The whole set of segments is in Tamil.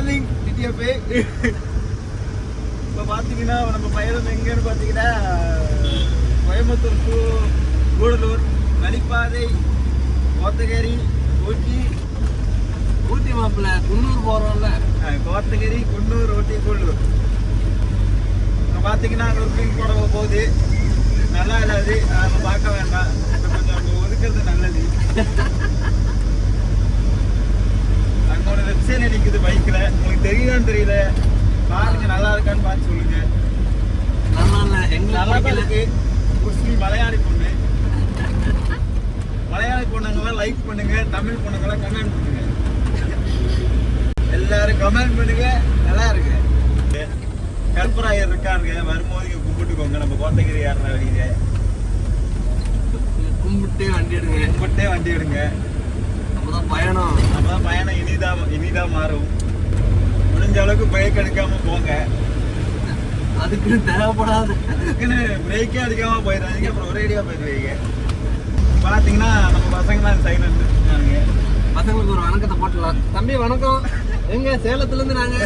Morning TTF. இப்போ பார்த்தீங்கன்னா நம்ம பயணம் எங்கன்னு பார்த்தீங்கன்னா கோயம்புத்தூர் டு கூடலூர் வழிப்பாதை கோத்தகிரி ஊட்டி மாப்பிள்ள குன்னூர் போகிறோம்ல. கோத்தகிரி குன்னூர் ஊட்டி கூடலூர். இப்போ பார்த்தீங்கன்னா அங்கே ஒரு பிங்க் போட போகுது. நல்லா இல்லாது நம்ம பார்க்க வேண்டாம். கொஞ்சம் அங்கே ஒதுக்கிறது நல்லது. அங்கே ஒரு வெப்சைட் நிற்குது பைக்கில். உங்களுக்கு தெரியுதான்னு தெரியல. பாருங்க நல்லா இருக்கான்னு பார்த்து சொல்லுங்க. நல்லா இல்லை எங்களுக்கு நல்லா தான் இருக்கு. முஸ்லீம் மலையாளி பொண்ணு. மலையாளி பொண்ணுங்களாம் லைக் பண்ணுங்க. தமிழ் பொண்ணுங்களாம் கமெண்ட் பண்ணுங்க. எல்லாரும் கமெண்ட் பண்ணுங்க. நல்லா இருக்கு. கற்பராயர் இருக்காருங்க. வரும்போது இங்கே கும்பிட்டுக்கோங்க. நம்ம கோத்தகிரி ஏறின வழியில கும்பிட்டே வண்டி எடுங்க. அப்பதான் பயணம் இனிதா மாறும். முடிஞ்ச அளவுக்கு பிரேக் எடுக்காம போங்க. அதுக்குன்னு தேவைப்படாது. அதுக்குன்னு பிரேக்கே அடிக்காம போயிடாதீங்க. அப்புறம் ஒரேடியா போயிடுவீங்க. பாத்தீங்கன்னா நம்ம பசங்களாம் சைலண்ட். பசங்களுக்கு ஒரு வணக்கத்தை போட்டலாம். தம்பி வணக்கம். எங்க சேலத்துல இருந்து நாங்க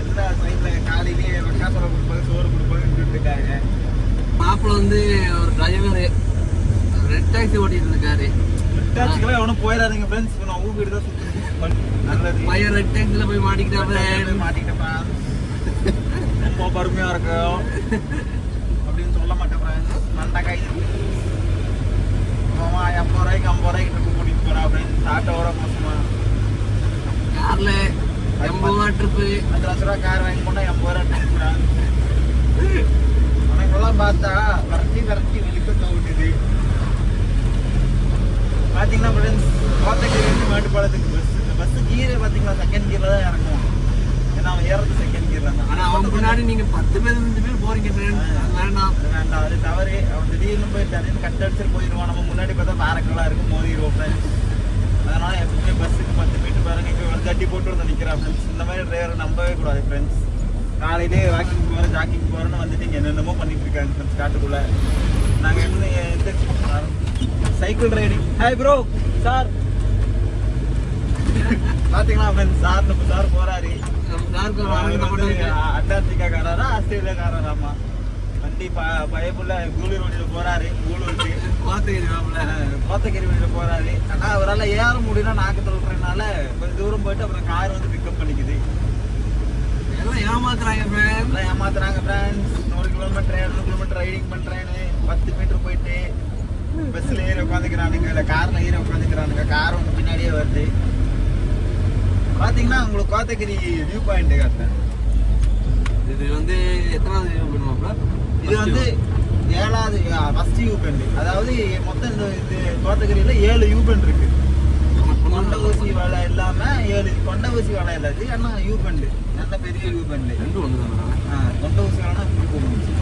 எல்லா சைட்ல காலையிலேயே வெக்காசரம் கொடுப்பாங்க, சோறு கொடுப்பாங்கன்னு இருக்காங்க. மாப்பிள்ள வந்து ஒரு டிரைவர் ரெட் டாக்ஸி ஓட்டிட்டு இருக்காரு. ரெட் டாக்ஸிக்கெல்லாம் எவனும் போயிடாதீங்க ஃப்ரெண்ட்ஸ். நான் ஊர் வீடு தான் சுற்றுறேன். நல்லது. பையன் ரெட் டாக்ஸில போய் மாட்டிக்கிட்டப்பா. ரொம்ப பொறுமையா இருக்கும் அப்படின்னு சொல்ல மாட்டேன் ஃப்ரெண்ட்ஸ். மண்டக்காய் 80 ரூபாய்க்கு 50 ரூபாய்க்கு ட்ரிப்பு கூட்டிட்டு போறா அப்படின்னு ஆட்டோட மோசமா. கார்ல 80 ரூபா ட்ரிப்பு. 5 லட்ச ரூபா கார் வாங்கி போனா 80 ரூபா ட்ரிப் தான். உனக்கெல்லாம் பார்த்தா விரட்டி வெளிக்க தோட்டுது. பார்த்தீங்கன்னா ஃப்ரெண்ட்ஸ் கோத்தகிரி மேட்டுப்பாளையத்துக்கு பஸ் கீரை பார்த்தீங்களா செகண்ட் கீரில் தான் இறங்குவோம். ஏன்னா அவன் ஏறது செகண்ட் கீரில் தான். ஆனால் அவன் முன்னாடி நீங்கள் 10 பேர் 5 பேர் போறீங்க ஃப்ரெண்ட்ஸ். வேண்டாம் அது தவறு. அவன் திடீர்னு போயிட்டாரு கட் அடிச்சுட்டு போயிடுவான். நம்ம முன்னாடி பார்த்தா பாரக்கெல்லாம் இருக்கும் மோதிடுவோம் ஃப்ரெண்ட்ஸ். அதனால எப்பவுமே பஸ்ஸுக்கு 10 மீட்டர் பாருங்க இங்கே ஒரு ஜட்டி போட்டு வந்து நிற்கிறான் ஃப்ரெண்ட்ஸ். இந்த மாதிரி டிரைவரை நம்பவே கூடாது ஃப்ரெண்ட்ஸ். காலையிலே வாக்கிங் போகிறேன் ஜாக்கிங் போகிறேன்னு வந்துட்டு இங்கே என்னென்னமோ பண்ணிட்டு இருக்காங்க ஃப்ரெண்ட்ஸ் காட்டுக்குள்ளே. நாங்கள் என்ன cycle riding. Hi bro sir. பார்த்தீங்களா ஃப்ரெண்ட்ஸ் சார் போகிறாரு. அண்டார்டிகா காரரா ஆஸ்திரேலியா காரராமா. வண்டி பயப்புள்ள கூலூர் வண்டியில் போகிறாரு. கூலூருக்கு கோத்தகிரி வண்டியில் போகிறாரு. ஆனால் அவரால் ஏற முடியல நாக்கு தள்ளுறதுனால கொஞ்சம் தூரம் போயிட்டு அப்புறம் கார் வந்து பிக்கப் பண்ணிக்குது. எல்லாம் ஏமாத்துறாங்க ஃப்ரெண்ட்ஸ். 100 கிலோமீட்டர் 200 கிலோமீட்டர் ரைடிங் பண்ணுறேன்னு 10 மீட்டர் போயிட்டு பஸ்ஸில் ஏறி உட்காந்துக்கிறானுங்க. இல்லை காரில் ஏறி உட்காந்துக்கிறானுங்க. கார் ஒன்று பின்னாடியே வருது. பார்த்தீங்கன்னா உங்களுக்கு கோத்தகிரி வியூ பாயிண்ட் காட்டுறேன். இது வந்து எத்தனாவது வியூ பண்ணுவாங்க? இது வந்து 7வது ஃபர்ஸ்ட் வியூ பாயிண்ட். அதாவது மொத்தம் இந்த கோத்தகிரியில் 7 வியூ பாயிண்ட் இருக்கு. கொண்ட ஊசி வேலை இல்லாமல் 7 கொண்ட ஊசி வேலை இல்லாது. ஆனால் வியூ பாயிண்ட் நல்ல பெரிய வியூ பாயிண்ட். கொண்ட ஊசி வேலைனா இப்படி போகணும்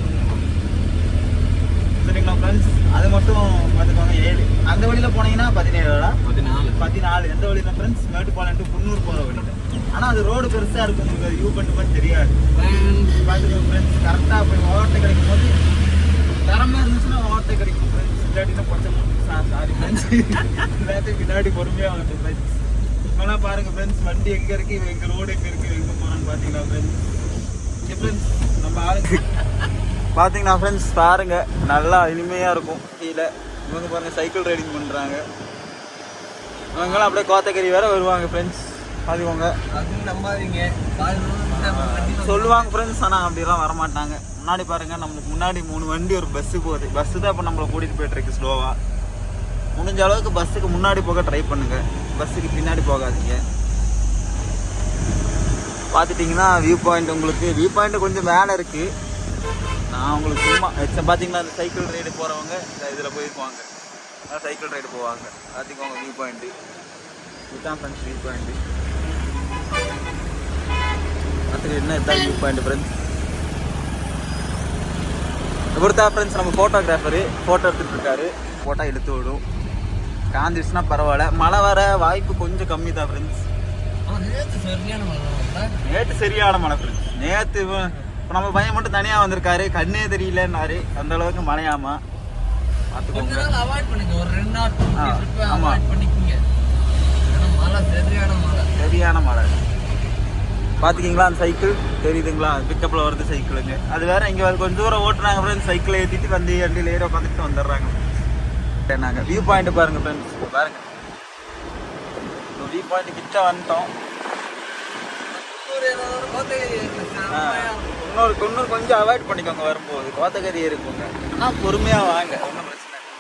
சரிங்களா ஃப்ரெண்ட்ஸ். அது மட்டும் பார்த்துக்கோங்க 7. அந்த வழியில் போனீங்கன்னா 14 எந்த வழியில் ஃப்ரெண்ட்ஸ் மேட்டுப்பாளையம் டு குன்னூர் போகிற வழியில். ஆனால் அது ரோடு பெருசாக இருக்கும். உங்களுக்கு அது வியூ பண்ணிட்டு மாதிரி தெரியாது. பார்த்துக்கோங்க ஃப்ரெண்ட்ஸ். கரெக்டாக போய் ஓட்டை கிடைக்கும் போது தரமாக இருந்துச்சுன்னா ஓட்டை கிடைக்கும் ஃப்ரெண்ட்ஸ். இல்லாட்டினா கொஞ்சம் சாரி ஃப்ரெண்ட்ஸ். எல்லாத்தையும் பின்னாடி பொறுமையாக வந்து ஃப்ரெண்ட்ஸ். இப்போலாம் பாருங்கள் ஃப்ரெண்ட்ஸ் வண்டி எங்கே இருக்குது, எங்கள் ரோடு எங்கே இருக்குது, எங்கே போகிறான்னு பார்த்தீங்கன்னா ஃப்ரெண்ட்ஸ் நம்ம ஆளுங்க பார்த்தீங்கன்னா ஃப்ரெண்ட்ஸ் பாருங்க நல்லா இனிமையாக இருக்கும். கீழே இவங்க பாருங்கள் சைக்கிள் ரைடிங் பண்ணுறாங்க. இவங்கெல்லாம் அப்படியே கோத்தகிரி வேற வருவாங்க ஃப்ரெண்ட்ஸ். பார்த்துக்கோங்க. நம்பாதீங்க சொல்லுவாங்க ஃப்ரெண்ட்ஸ். ஆனால் அப்படிலாம் வரமாட்டாங்க. முன்னாடி பாருங்கள் நம்மளுக்கு முன்னாடி 3 வண்டி ஒரு பஸ்ஸு போகுது. பஸ்ஸு தான் இப்போ நம்மளை கூட்டிகிட்டு போய்ட்டுருக்கு ஸ்லோவாக. முடிஞ்ச அளவுக்கு பஸ்ஸுக்கு முன்னாடி போக ட்ரை பண்ணுங்கள். பஸ்ஸுக்கு பின்னாடி போகாதீங்க. பார்த்துட்டிங்கன்னா வியூ பாயிண்ட் உங்களுக்கு வியூ பாயிண்ட் கொஞ்சம் மேலே இருக்குது. நான் உங்களுக்கு சும்மா பார்த்தீங்கன்னா அந்த சைக்கிள் ரைடு போகிறவங்க இதில் போயிருக்குவாங்க. சைக்கிள் ரைடு போவாங்க. பார்த்துக்கோங்க வியூ பாயிண்ட்டு. இதுதான் ஃப்ரெண்ட்ஸ் வியூ பாயிண்ட்டு. பார்த்துட்டு என்ன இதுதான் வியூ பாயிண்ட் ஃப்ரெண்ட்ஸ். இவர் தான் ஃப்ரெண்ட்ஸ் நம்ம ஃபோட்டோகிராஃபரு. ஃபோட்டோ எடுத்துகிட்டு இருக்காரு. ஃபோட்டோ எடுத்து விடும். காந்திச்சுன்னா பரவாயில்ல. மழை வர வாய்ப்பு கொஞ்சம் கம்மி தான் ஃப்ரெண்ட்ஸ். நேற்று சரியான மழை ஃப்ரெண்ட்ஸ். நேற்று இப்போ நம்ம பையன் மட்டும் தனியாக வந்திருக்காரு. கண்ணே தெரியலன்னாரு. அந்த அளவுக்கு மழையாமா. பார்த்துக்கோங்க. ஆமாம் சரியான மழை. பார்த்துக்கிங்களா அந்த சைக்கிள் தெரியுதுங்களா? பிக்கப்பில் வருது சைக்கிளுங்க. அது வேற இங்கே கொஞ்சம் தூரம் ஓட்டுறாங்க ஃப்ரெண்ட்ஸ். சைக்கிளை ஏற்றிட்டு வந்து வண்டியில் ஏற பார்த்துட்டு வந்துடுறாங்க. நாங்கள் வியூ பாயிண்ட் பாருங்கள் ஃப்ரெண்ட்ஸ். பாருங்கள் வியூ பாயிண்ட் கிட்ட வந்துட்டோம். இன்னொரு கொஞ்சம் அவாய்ட் பண்ணிக்கோங்க வரும்போது. கோத்தகிரி இருக்குங்க. ஆனால் பொறுமையாக வாங்க, ஒன்றும் பிரச்சனை இல்லை.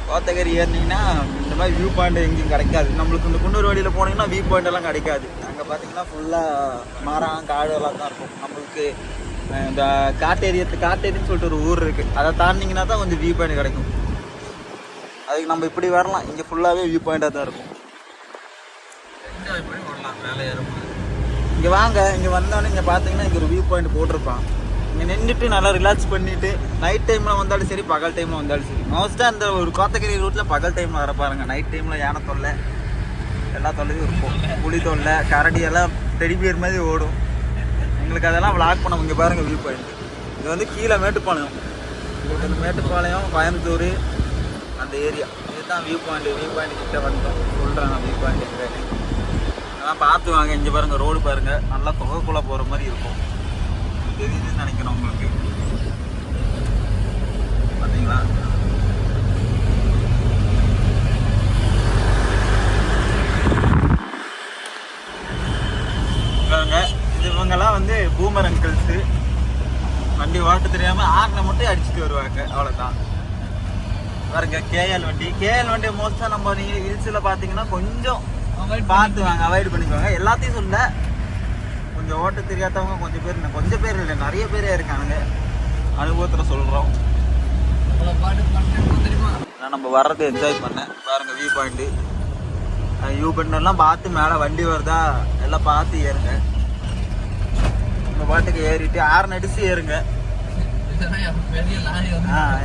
கோத்தகிரி ஏறினீங்கன்னா இந்த மாதிரி வியூ பாயிண்ட் எங்கேயும் கிடைக்காது. நம்மளுக்கு இந்த குன்னூர் வழியில் போனீங்கன்னா வியூ பாயிண்ட் எல்லாம் கிடைக்காது. அங்கே பார்த்தீங்கன்னா ஃபுல்லாக மரம் காடு எல்லாம் தான் இருக்கும். நம்மளுக்கு இந்த காட்டேரின்னு சொல்லிட்டு ஒரு ஊர் இருக்குது. அதை தாண்டிங்கன்னா தான் கொஞ்சம் வியூ பாயிண்ட் கிடைக்கும். அதுக்கு நம்ம இப்படி வரலாம். இங்கே ஃபுல்லாகவே வியூ பாயிண்டாக தான் இருக்கும். இங்கே வாங்க, இங்கே வந்தோடனே இங்கே பார்த்தீங்கன்னா இங்கே ஒரு வியூ பாயிண்ட் போட்டிருப்பான். இங்கே நின்றுட்டு நல்லா ரிலாக்ஸ் பண்ணிவிட்டு நைட் டைமில் வந்தாலும் சரி, பகல் டைமில் வந்தாலும் சரி. மோஸ்ட்டாக இந்த ஒரு கோத்தகிரி ரூட்டில் பகல் டைமில் வர பாருங்கள். நைட் டைமில் யானை தொல்லை எல்லா தொல்லையும் இருக்கும். புலி தொல்லை, கரடி எல்லாம் டெடிபியர் மாதிரி ஓடும். எங்களுக்கு அதெல்லாம் விளாக் பண்ணோம். இங்கே பாருங்கள் வியூ பாயிண்ட். இது வந்து கீழே மேட்டுப்பாளையம். இந்த மேட்டுப்பாளையம் கோயம்புத்தூர் அந்த ஏரியா. இதுதான் வியூ பாயிண்ட். வியூ பாயிண்ட் கிட்ட வந்தோம் சொல்கிறாங்க. வியூ பாயிண்ட் அதெல்லாம் பார்த்து வாங்க. இங்கே பாருங்கள் ரோடு பாருங்கள். நல்லா புகைக்குள்ளே போகிற மாதிரி இருக்கும். தெரியுதுன்னு நினைக்கிறேன் உங்களுக்கு. பார்த்தீங்களா? இவங்கெல்லாம் வந்து பூமர் அங்கிள்ஸு. வண்டி ஓட்ட தெரியாமல் ஆர்னை மட்டும் அடிச்சுட்டு வருவாங்க, அவ்வளோதான். பாருங்க கேஎல் வண்டி மோஸ்ட்டாக நம்ம நீங்கள் ஹில்ஸில் பார்த்தீங்கன்னா கொஞ்சம் பார்த்து வாங்க, அவாய்ட் பண்ணிக்குவாங்க. எல்லாத்தையும் சொல்ல, கொஞ்சம் ஓட்ட தெரியாதவங்க கொஞ்சம் பேர் இல்லை, நிறைய பேரே இருக்கானுங்க. அனுபவத்தில் சொல்கிறோம். நம்ம வர்றது என்ஜாய் பண்ணேன். பாருங்கள் வியூ பாயிண்ட்டு. வியூ பாயிண்டெல்லாம் பார்த்து மேலே வண்டி வருதா எல்லாம் பார்த்து ஏறுங்க. உங்கள் பாட்டுக்கு ஏறிட்டு ஆர்ன் அடிச்சு ஏறுங்க.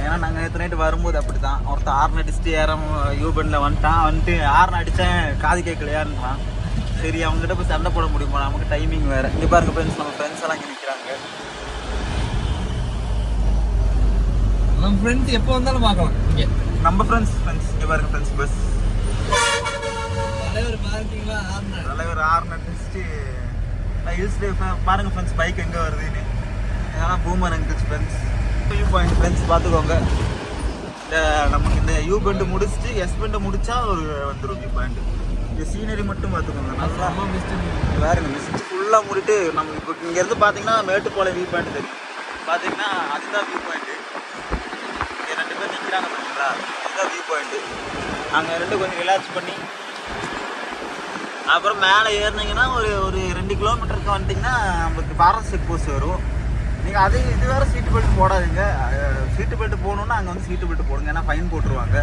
ஏன்னா நாங்கள் நேற்று நைட்டு வரும்போது அப்படி தான் ஒருத்தர் ஆர்ன் அடிச்சுட்டு யூபனில் வந்துட்டு ஆர்ன் அடித்தேன் காது கேட்கலையான்றான். சரி அவங்ககிட்ட போய் சண்டை போட முடியுமா? நமக்கு டைமிங் வேறு. இங்கே பாருங்க ஃப்ரெண்ட்ஸ், நம்ம ஃப்ரெண்ட்ஸ் எல்லாம் இங்கே நிற்கிறாங்க. நம்ம ஃப்ரெண்ட்ஸ் எப்போ வந்தாலும் பார்க்கலாம். இங்கே நம்ம ஃப்ரெண்ட்ஸ் இங்கே பாருங்க ஃப்ரெண்ட்ஸ். பஸ் தலைவர் ஆர்ன் அடிச்சுட்டு ஹில்ஸ்லேயே பாருங்கள் ஃப்ரெண்ட்ஸ் பைக் எங்கே வருதுன்னு. இதெல்லாம் boomer uncles friends. View point friends பார்த்துக்கோங்க. நமக்கு இந்த யூ பெண்டு முடிச்சுட்டு எஸ் பெண்டை முடிச்சா ஒரு வந்துடும் வியூ பாயிண்ட். இந்த சீனரி மட்டும் பார்த்துக்கோங்க. நல்லா வேறு மிஸ்ட்டு ஃபுல்லாக மூடிட்டு நம்ம இப்போ இங்கேருந்து பார்த்தீங்கன்னா மேட்டுப்பாளையம் வியூ பாயிண்ட் தெரியும். பார்த்தீங்கன்னா அதுதான் வியூ பாயிண்ட்டு. இங்கே 2 பேர் நிற்கிறாங்க பார்த்தீங்களா, இதுதான் வியூ பாயிண்ட்டு. அங்கே 2 கொஞ்சம் ரிலாக்ஸ் பண்ணி அப்புறம் மேலே ஏறினீங்கன்னா ஒரு 2 கிலோமீட்டருக்கு வந்துட்டிங்கன்னா நம்மளுக்கு ஃபாரஸ்ட் செக் போஸ்ட் வரும். நீங்கள் இது வேறு சீட்டு பெல்ட் போடாதீங்க. சீட்டு பெல்ட் போகணுன்னா அங்கே வந்து சீட்டு பெல்ட் போடுங்க, ஏன்னா ஃபைன் போட்டுருவாங்க.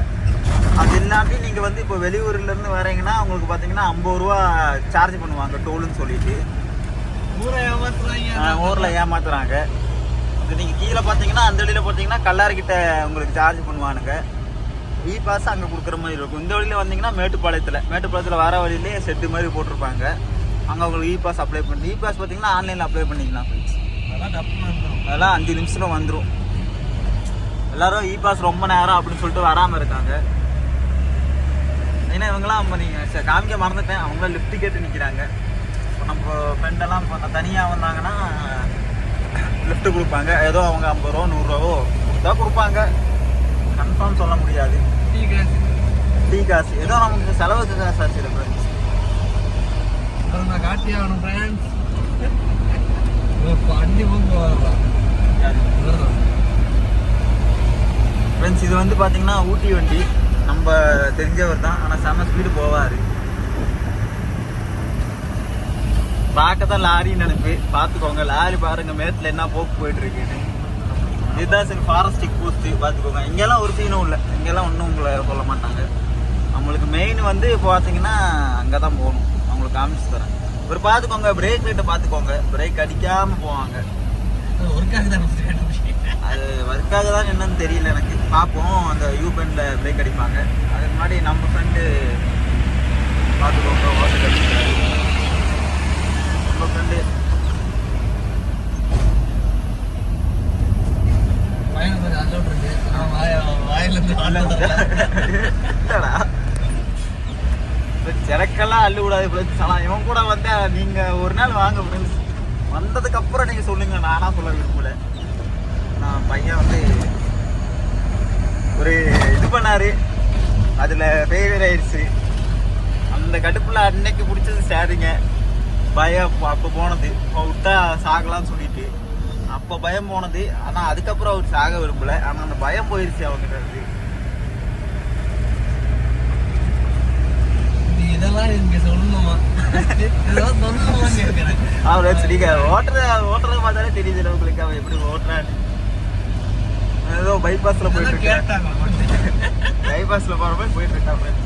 அது இல்லாட்டி நீங்கள் வந்து இப்போ வெளியூர்லேருந்து வரீங்கன்னா உங்களுக்கு பார்த்தீங்கன்னா 50 ரூபா சார்ஜ் பண்ணுவாங்க டோலுன்னு சொல்லிட்டு. ஊரில் ஏமாத்துறாங்க. இது நீங்கள் கீழே பார்த்தீங்கன்னா அந்த வழியில் பார்த்தீங்கன்னா கல்லார்கிட்ட உங்களுக்கு சார்ஜ் பண்ணுவானுங்க. இ பாஸ் அங்கே கொடுக்குற மாதிரி இருக்கும். இந்த வழியில் வந்தீங்கன்னா மேட்டுப்பாளையத்தில் வர வழியிலே செட்டு மாதிரி போட்டிருப்பாங்க. அங்கே உங்களுக்கு இ பாஸ் அப்ளை பண்ணி இ பாஸ் பார்த்தீங்கன்னா ஆன்லைனில் அப்ளை பண்ணிக்கலாம். அதெல்லாம் 5 நிமிஷத்தில் வந்துடும். எல்லோரும் இ பாஸ் ரொம்ப நேரம் அப்படின்னு சொல்லிட்டு வராமல் இருக்காங்க. ஏன்னா இவங்கெல்லாம் நீங்கள் காமிக்க மறந்துட்டேன். அவங்களாம் லிஃப்ட் கேட்டு நிற்கிறாங்க. இப்போ நம்ம ஃப்ரெண்டெல்லாம் இப்போ தனியாக வந்தாங்கன்னா லிஃப்ட்டு கொடுப்பாங்க. ஏதோ அவங்க 50 ரூபா 100 ரூபாவோ கொடுத்தா கொடுப்பாங்க. கன்ஃபார்ம் சொல்ல முடியாது. டீ காசு ஏதோ நமக்கு செலவுக்கு காசு ஆச்சு ஃப்ரெண்ட்ஸ். காட்டி ஆகணும் ஃப்ரெண்ட்ஸ். ஃப்ரெண்ட்ஸ் இது வந்து பார்த்தீங்கன்னா ஊட்டி வண்டி. நம்ம தெரிஞ்சவர் தான், ஆனால் செம்ம ஸ்பீடு போவார். பார்க்க தான் லாரின்னு நினைப்பு. பார்த்துக்கோங்க லாரி பாருங்கள் மேட்டில் என்ன போக்கு போயிட்டுருக்குன்னு. இதுதான் சரி ஃபாரஸ்ட் செக் போஸ்ட்டு பார்த்துக்கோங்க. இங்கெல்லாம் ஒரு சீனும் இல்லை. இங்கெல்லாம் ஒன்றும் உங்களை சொல்ல மாட்டாங்க. நம்மளுக்கு மெயின் வந்து இப்போ பார்த்தீங்கன்னா அங்கே தான் போகணும். அவங்களுக்கு காமிச்சு தரேன். ஒரு பார்த்துக்கோங்க, பிரேக் லைட்டை பார்த்துக்கோங்க. பிரேக் அடிக்காமல் போவாங்க. அது ஒர்க்காக தான் என்னன்னு தெரியல எனக்கு. பார்ப்போம். அந்த யூ பெண்டில் பிரேக் அடிப்பாங்க. அதுக்கு முன்னாடி நம்ம ஃப்ரெண்டு பார்த்துக்கோங்க ஓட்ட அடிக்கிறாரு. நம்ம ஃப்ரெண்டு இல்லடா எனக்கெல்லாம் அள்ளு விடாது ஃப்ரெண்ட்ஸ். ஆனால் இவன் கூட வந்து நீங்கள் ஒரு நாள் வாங்க ஃப்ரெண்ட்ஸ். வந்ததுக்கப்புறம் நீங்கள் சொல்லுங்கள், நானாக சொல்ல விரும்பல. நான் பையன் வந்து ஒரு இது பண்ணார், அதில் ஃபெயிலியர் ஆயிடுச்சு. அந்த கடுப்பில் அன்னைக்கு பிடிச்சது ஸ்டாரிங்க பயம். அப்போ போனது விட்டா சாகலாம்னு சொல்லிட்டு அப்போ பயம் போனது. ஆனால் அதுக்கப்புறம் அவர் சாக விரும்பலை. ஆனால் அந்த பயம் போயிடுச்சு அவங்ககிட்ட இருந்து. இதெல்லாம் இங்கே சொல்லணுமா? இதெல்லாம் சொல்லணுமா கேட்குறேன். அவர் நீங்கள் ஓட்டுறதை பார்த்தாலே தெரியுது உங்களுக்கு அவன் எப்படி ஓட்டுறான்னு. ஏதோ பைபாஸில் போயிட்டு இருக்கேன், பைபாஸில் போகிற மாதிரி போயிட்டு இருக்கேன்.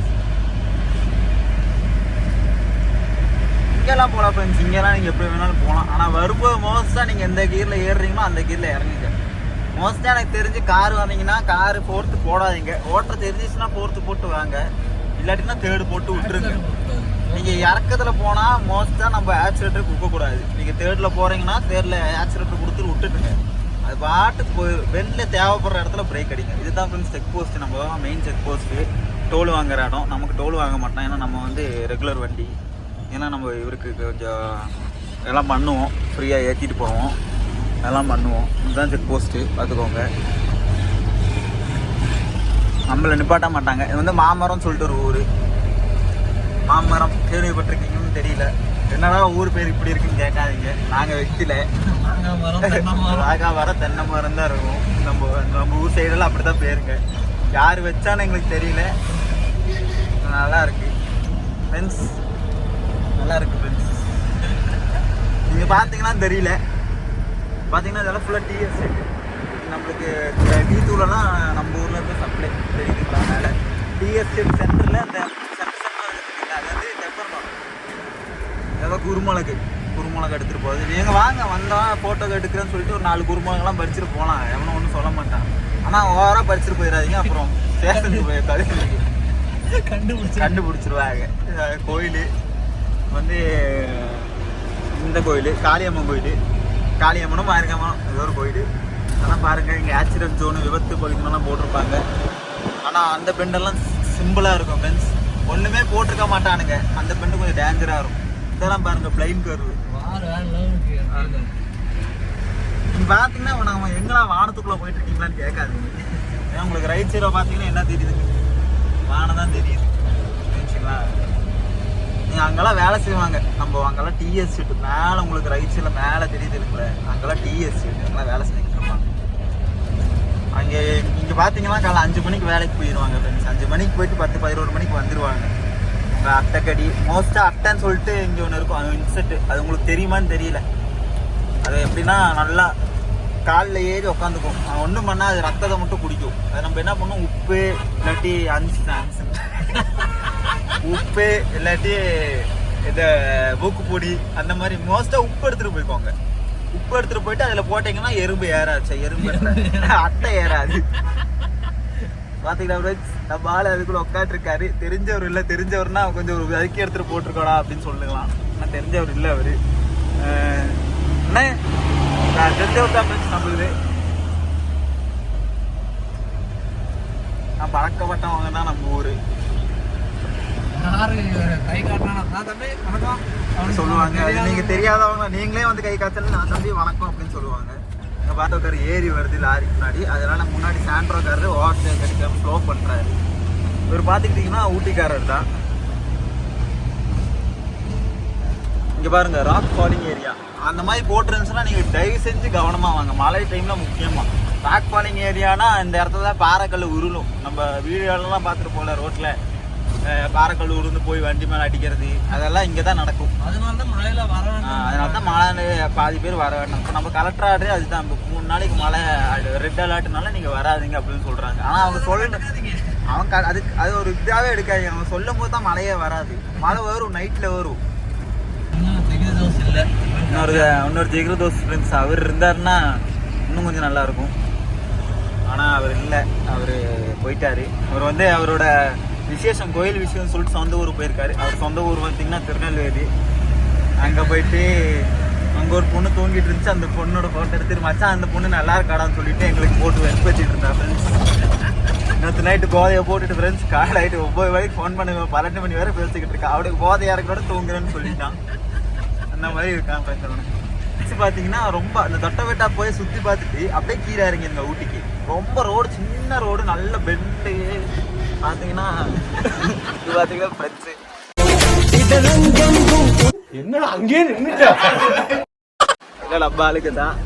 இங்கெல்லாம் போகலாம் ஃப்ரெண்ட்ஸ், இங்கெல்லாம் நீங்கள் எப்படி வேணாலும் போகலாம். ஆனால் வரும்போது மோஸ்ட்டாக நீங்கள் எந்த கீரில் ஏறுறீங்களோ அந்த கீரில் இறங்குங்க. மோஸ்ட்டாக எனக்கு தெரிஞ்சு கார் வந்தீங்கன்னா காரு 4th போடாதீங்க. ஓட்டுற தெரிஞ்சிச்சுன்னா 4th போட்டு வாங்க, இல்லாட்டினா 3rd போட்டு விட்டுருங்க. நீங்கள் இறக்கத்தில் போனால் மோஸ்ட்டாக நம்ம ஆக்சிலேட்டர் கொடுக்கக்கூடாது. நீங்கள் 3rd போகிறீங்கன்னா 3rd ஆக்சிலேட்டர் கொடுத்துட்டு விட்டுட்டுங்க. அது பாட்டுக்கு போய் வெளியில் தேவைப்படுற இடத்துல பிரேக் அடிங்க. இதுதான் ஃப்ரெண்ட்ஸ் செக் போஸ்ட்டு, நம்ம மெயின் செக் போஸ்ட்டு. டோல் வாங்குற இடம். நமக்கு டோல் வாங்க மாட்டோம், ஏன்னா நம்ம வந்து ரெகுலர் வண்டி. ஏன்னா நம்ம இவருக்கு கொஞ்சம் எல்லாம் பண்ணுவோம், ஃப்ரீயாக ஏற்றிட்டு போவோம், எல்லாம் பண்ணுவோம். இதுதான் செக் போஸ்ட்டு, பார்த்துக்கோங்க. நம்மளை நிப்பாட்ட மாட்டாங்க. இது வந்து மாமரம்னு சொல்லிட்டு ஒரு ஊர். மாமரம் கேள்விப்பட்டிருக்கீங்கன்னு தெரியல. என்னடா ஊர் பேர் இப்படி இருக்குன்னு கேட்காதீங்க. நாங்கள் வெற்றில வர தென்னை மரம் தான் இருக்கும். நம்ம ஊர் சைடெல்லாம் அப்படி தான் பேருங்க. யார் வச்சான்னு எங்களுக்கு தெரியல. நல்லா இருக்கு ஃப்ரெண்ட்ஸ், நல்லா இருக்கு ஃப்ரெண்ட்ஸ். நீங்கள் பார்த்தீங்கன்னா தெரியல, பார்த்தீங்கன்னா இதெல்லாம் ஃபுல்லாக டிஎஸ். நம்மளுக்கு டீ தூளெல்லாம் நம்ம ஊரில் இருந்து சப்ளை தெரியுதுங்களா. மேலே டிஎஸ்டேட் சென்டரில் அந்த அதாவது தெப்பர்ணம் ஏதோ குருமிளகு எடுத்துகிட்டு போகுது. நீங்கள் வாங்க, வந்தால் ஃபோட்டோ எடுக்கிறேன்னு சொல்லிட்டு ஒரு 4 குருமிளகெல்லாம் பறிச்சுட்டு போகலாம், எவனும் ஒன்றும் சொல்ல மாட்டான். ஆனால் ஓவராக பறிச்சுட்டு போயிடாதீங்க, அப்புறம் ஸ்டேஷனுக்கு போயிருக்காது கண்டுபிடிச்சிருவாங்க. கோயில் வந்து இந்த கோயில் காளியம்மன் கோயில், காளியம்மனும் மாரியம்மனும் ஏதோ ஒரு கோயில். அதெல்லாம் பாருங்கள், இங்கே ஆக்சிடென்ட் ஜோனு விபத்து பகுதிகளெல்லாம் போட்டிருப்பாங்க. ஆனால் அந்த பெண்டெல்லாம் சிம்பிளாக இருக்கும் ஃப்ரெண்ட்ஸ், ஒன்றுமே போட்டிருக்க மாட்டானுங்க. அந்த பெண்டு கொஞ்சம் டேஞ்சராக இருக்கும். இதெல்லாம் பாருங்கள் பிளைன் கர்வு. நீங்கள் பார்த்தீங்கன்னா நம்ம எங்கெல்லாம் வானத்துக்குள்ளே போயிட்டு இருக்கீங்களான்னு கேட்காதீங்க. ஏன்னா உங்களுக்கு ரைட் சைடில் பார்த்தீங்கன்னா என்ன தெரியுது, வானம் தான் தெரியுது. சரிங்களா, நீங்கள் அங்கெல்லாம் வேலை செய்வாங்க. நம்ம அங்கெல்லாம் டிஎஸ் ஷீட்டு மேலே உங்களுக்கு ரைட் சைடில் மேலே தெரியுது இருக்குல்ல, அங்கெல்லாம் டிஎஸ் ஷீட்டு அங்கெல்லாம் வேலை செஞ்சுட்டு இருப்பாங்க. அங்கே இங்கே பார்த்தீங்கன்னா காலை 5 மணிக்கு வேலைக்கு போயிடுவாங்க ஃப்ரெண்ட்ஸ். 5 மணிக்கு போயிட்டு 10-11 மணிக்கு வந்துடுவாங்க. உங்கள் அட்டைக்கடி மோஸ்ட்டாக அட்டைன்னு சொல்லிட்டு இங்கே ஒன்று இருக்கும், அது இன்செட்டு. அது உங்களுக்கு தெரியுமான்னு தெரியல. அது எப்படின்னா நல்லா காலில் ஏறி உட்காந்துக்கும். ஒன்றும் பண்ணால் அது ரத்தத்தை மட்டும் குடிக்கும். அது நம்ம என்ன பண்ணோம், உப்பு இல்லாட்டி உப்பு இல்லாட்டி இதை மூக்கு பொடி அந்த மாதிரி மோஸ்ட்டாக உப்பு எடுத்துகிட்டு போய்க்கோங்க. உப்பு எடுத்துகிட்டு போயிட்டு அதில் போட்டிங்கன்னா எறும்பு ஏறாச்சு, எறும்பு அட்டை ஏறாது. பார்த்தீங்கன்னா நம்ம ஆள் அதுக்குள்ளே உட்காந்துருக்காரு. தெரிஞ்சவர் இல்லை, தெரிஞ்சவர்னா கொஞ்சம் ஒரு அதுக்கே எடுத்துகிட்டு போட்டிருக்கோடா அப்படின்னு சொல்லுங்களாம். ஆனால் தெரிஞ்சவர் இல்லை அவர். என்ன நான் தெரிஞ்சவர் தான் ஃப்ரெண்ட்ஸ் நம்மளுது. நான் பழக்கப்பட்டவங்க தான் நம்ம ஊர் கை காட்டினா சொல்லுவாங்க. அது நீங்கள் தெரியாதவங்க நீங்களே வந்து கை காய்ச்சல் நான் தம்பி வணக்கம் அப்படின்னு சொல்லுவாங்க. எங்கள் பார்த்தோக்கார் ஏறி வருது லாரிக்கு முன்னாடி, அதனால முன்னாடி சாண்ட்ரோக்காரரு ஓவர் கிடைக்காம ஸ்லோ பண்ணுறாரு. இவர் பார்த்துக்கிட்டிங்கன்னா ஊட்டிக்காரர் தான். இங்கே பாருங்கள் ராக் ஃபாலிங் ஏரியா அந்த மாதிரி போட்டுருந்துச்சுன்னா நீங்கள் தயவு செஞ்சு கவனமாக வாங்க. மழை டைமில் முக்கியமாக ராக் ஃபாலிங் ஏரியானா இந்த இடத்துல தான் பாறைக்கல் உருளும். நம்ம வீடியோலாம் பார்த்துட்டு போகல, ரோட்டில் பாறைக்கல் உருந்து போய் வண்டி மேலே அடிக்கிறது அதெல்லாம் இங்கே தான் நடக்கும். அதனால தான் மழையில் வர அதனால தான் மழை பாதி பேர் வர வேண்டாம். இப்போ நம்ம கலெக்டர் ஆர்டர் அதுதான், 3 நாளைக்கு மழை ரெட் அலர்ட்னால நீங்கள் வராதிங்க அப்படின்னு சொல்கிறாங்க. ஆனால் அவங்க சொல்லணும், அவங்க அது ஒரு இதாகவே எடுக்காது. அவங்க சொல்லும் போது தான் மழையே வராது. மழை வரும், நைட்டில் வரும். இல்லை இன்னொரு ஜிகிரு தோஸ் ஃப்ரெண்ட்ஸ் அவர் இருந்தாருன்னா இன்னும் கொஞ்சம் நல்லாயிருக்கும். ஆனால் அவர் இல்லை, அவர் போயிட்டார். அவர் வந்து அவரோட விசேஷம் கோயில் விஷயம்னு சொல்லிட்டு சொந்த ஊர் போயிருக்காரு. அவர் சொந்த ஊர் பார்த்திங்கன்னா திருநெல்வேலி. அங்கே போயிட்டு அங்கே ஒரு பொண்ணு தூங்கிட்டு இருந்துச்சு. அந்த பொண்ணோட ஃபோட்டோ எடுத்துட்டு மச்சான் அந்த பொண்ணு நல்லா இருக்காடான்னு சொல்லிட்டு எங்களுக்கு போட்டு வெறுப்பேற்றிட்டு இருந்தா ஃப்ரெண்ட்ஸ். இன்னும் நேற்று நைட்டு போதையை போட்டுட்டு ஃப்ரெண்ட்ஸ் கால் ஆகிட்டு 9 வரைக்கும் ஃபோன் பண்ணுவேன் 12 மணி வரை பேசிக்கிட்டு இருக்கேன். அவனுக்கு போதையா இருக்கிறோட தூங்குறேன்னு சொல்லிட்டான். அந்த மாதிரி இருக்கான் ஃப்ரெண்ட்ஸ். பார்த்தீங்கன்னா ரொம்ப அந்த தொட்டபெட்டா போய் சுற்றி பார்த்துட்டு அப்படியே கீழே இறங்கி இந்த ஊட்டிக்கு ரொம்ப ரோடு சின்ன ரோடு நல்ல பெண்டு பார்த்தீங்கன்னா இது பார்த்தீங்கன்னா ஃப்ரெண்ட்ஸு என்ன அங்கேயே நின்றுட்டா நம்ம ஆளுக்கு தான்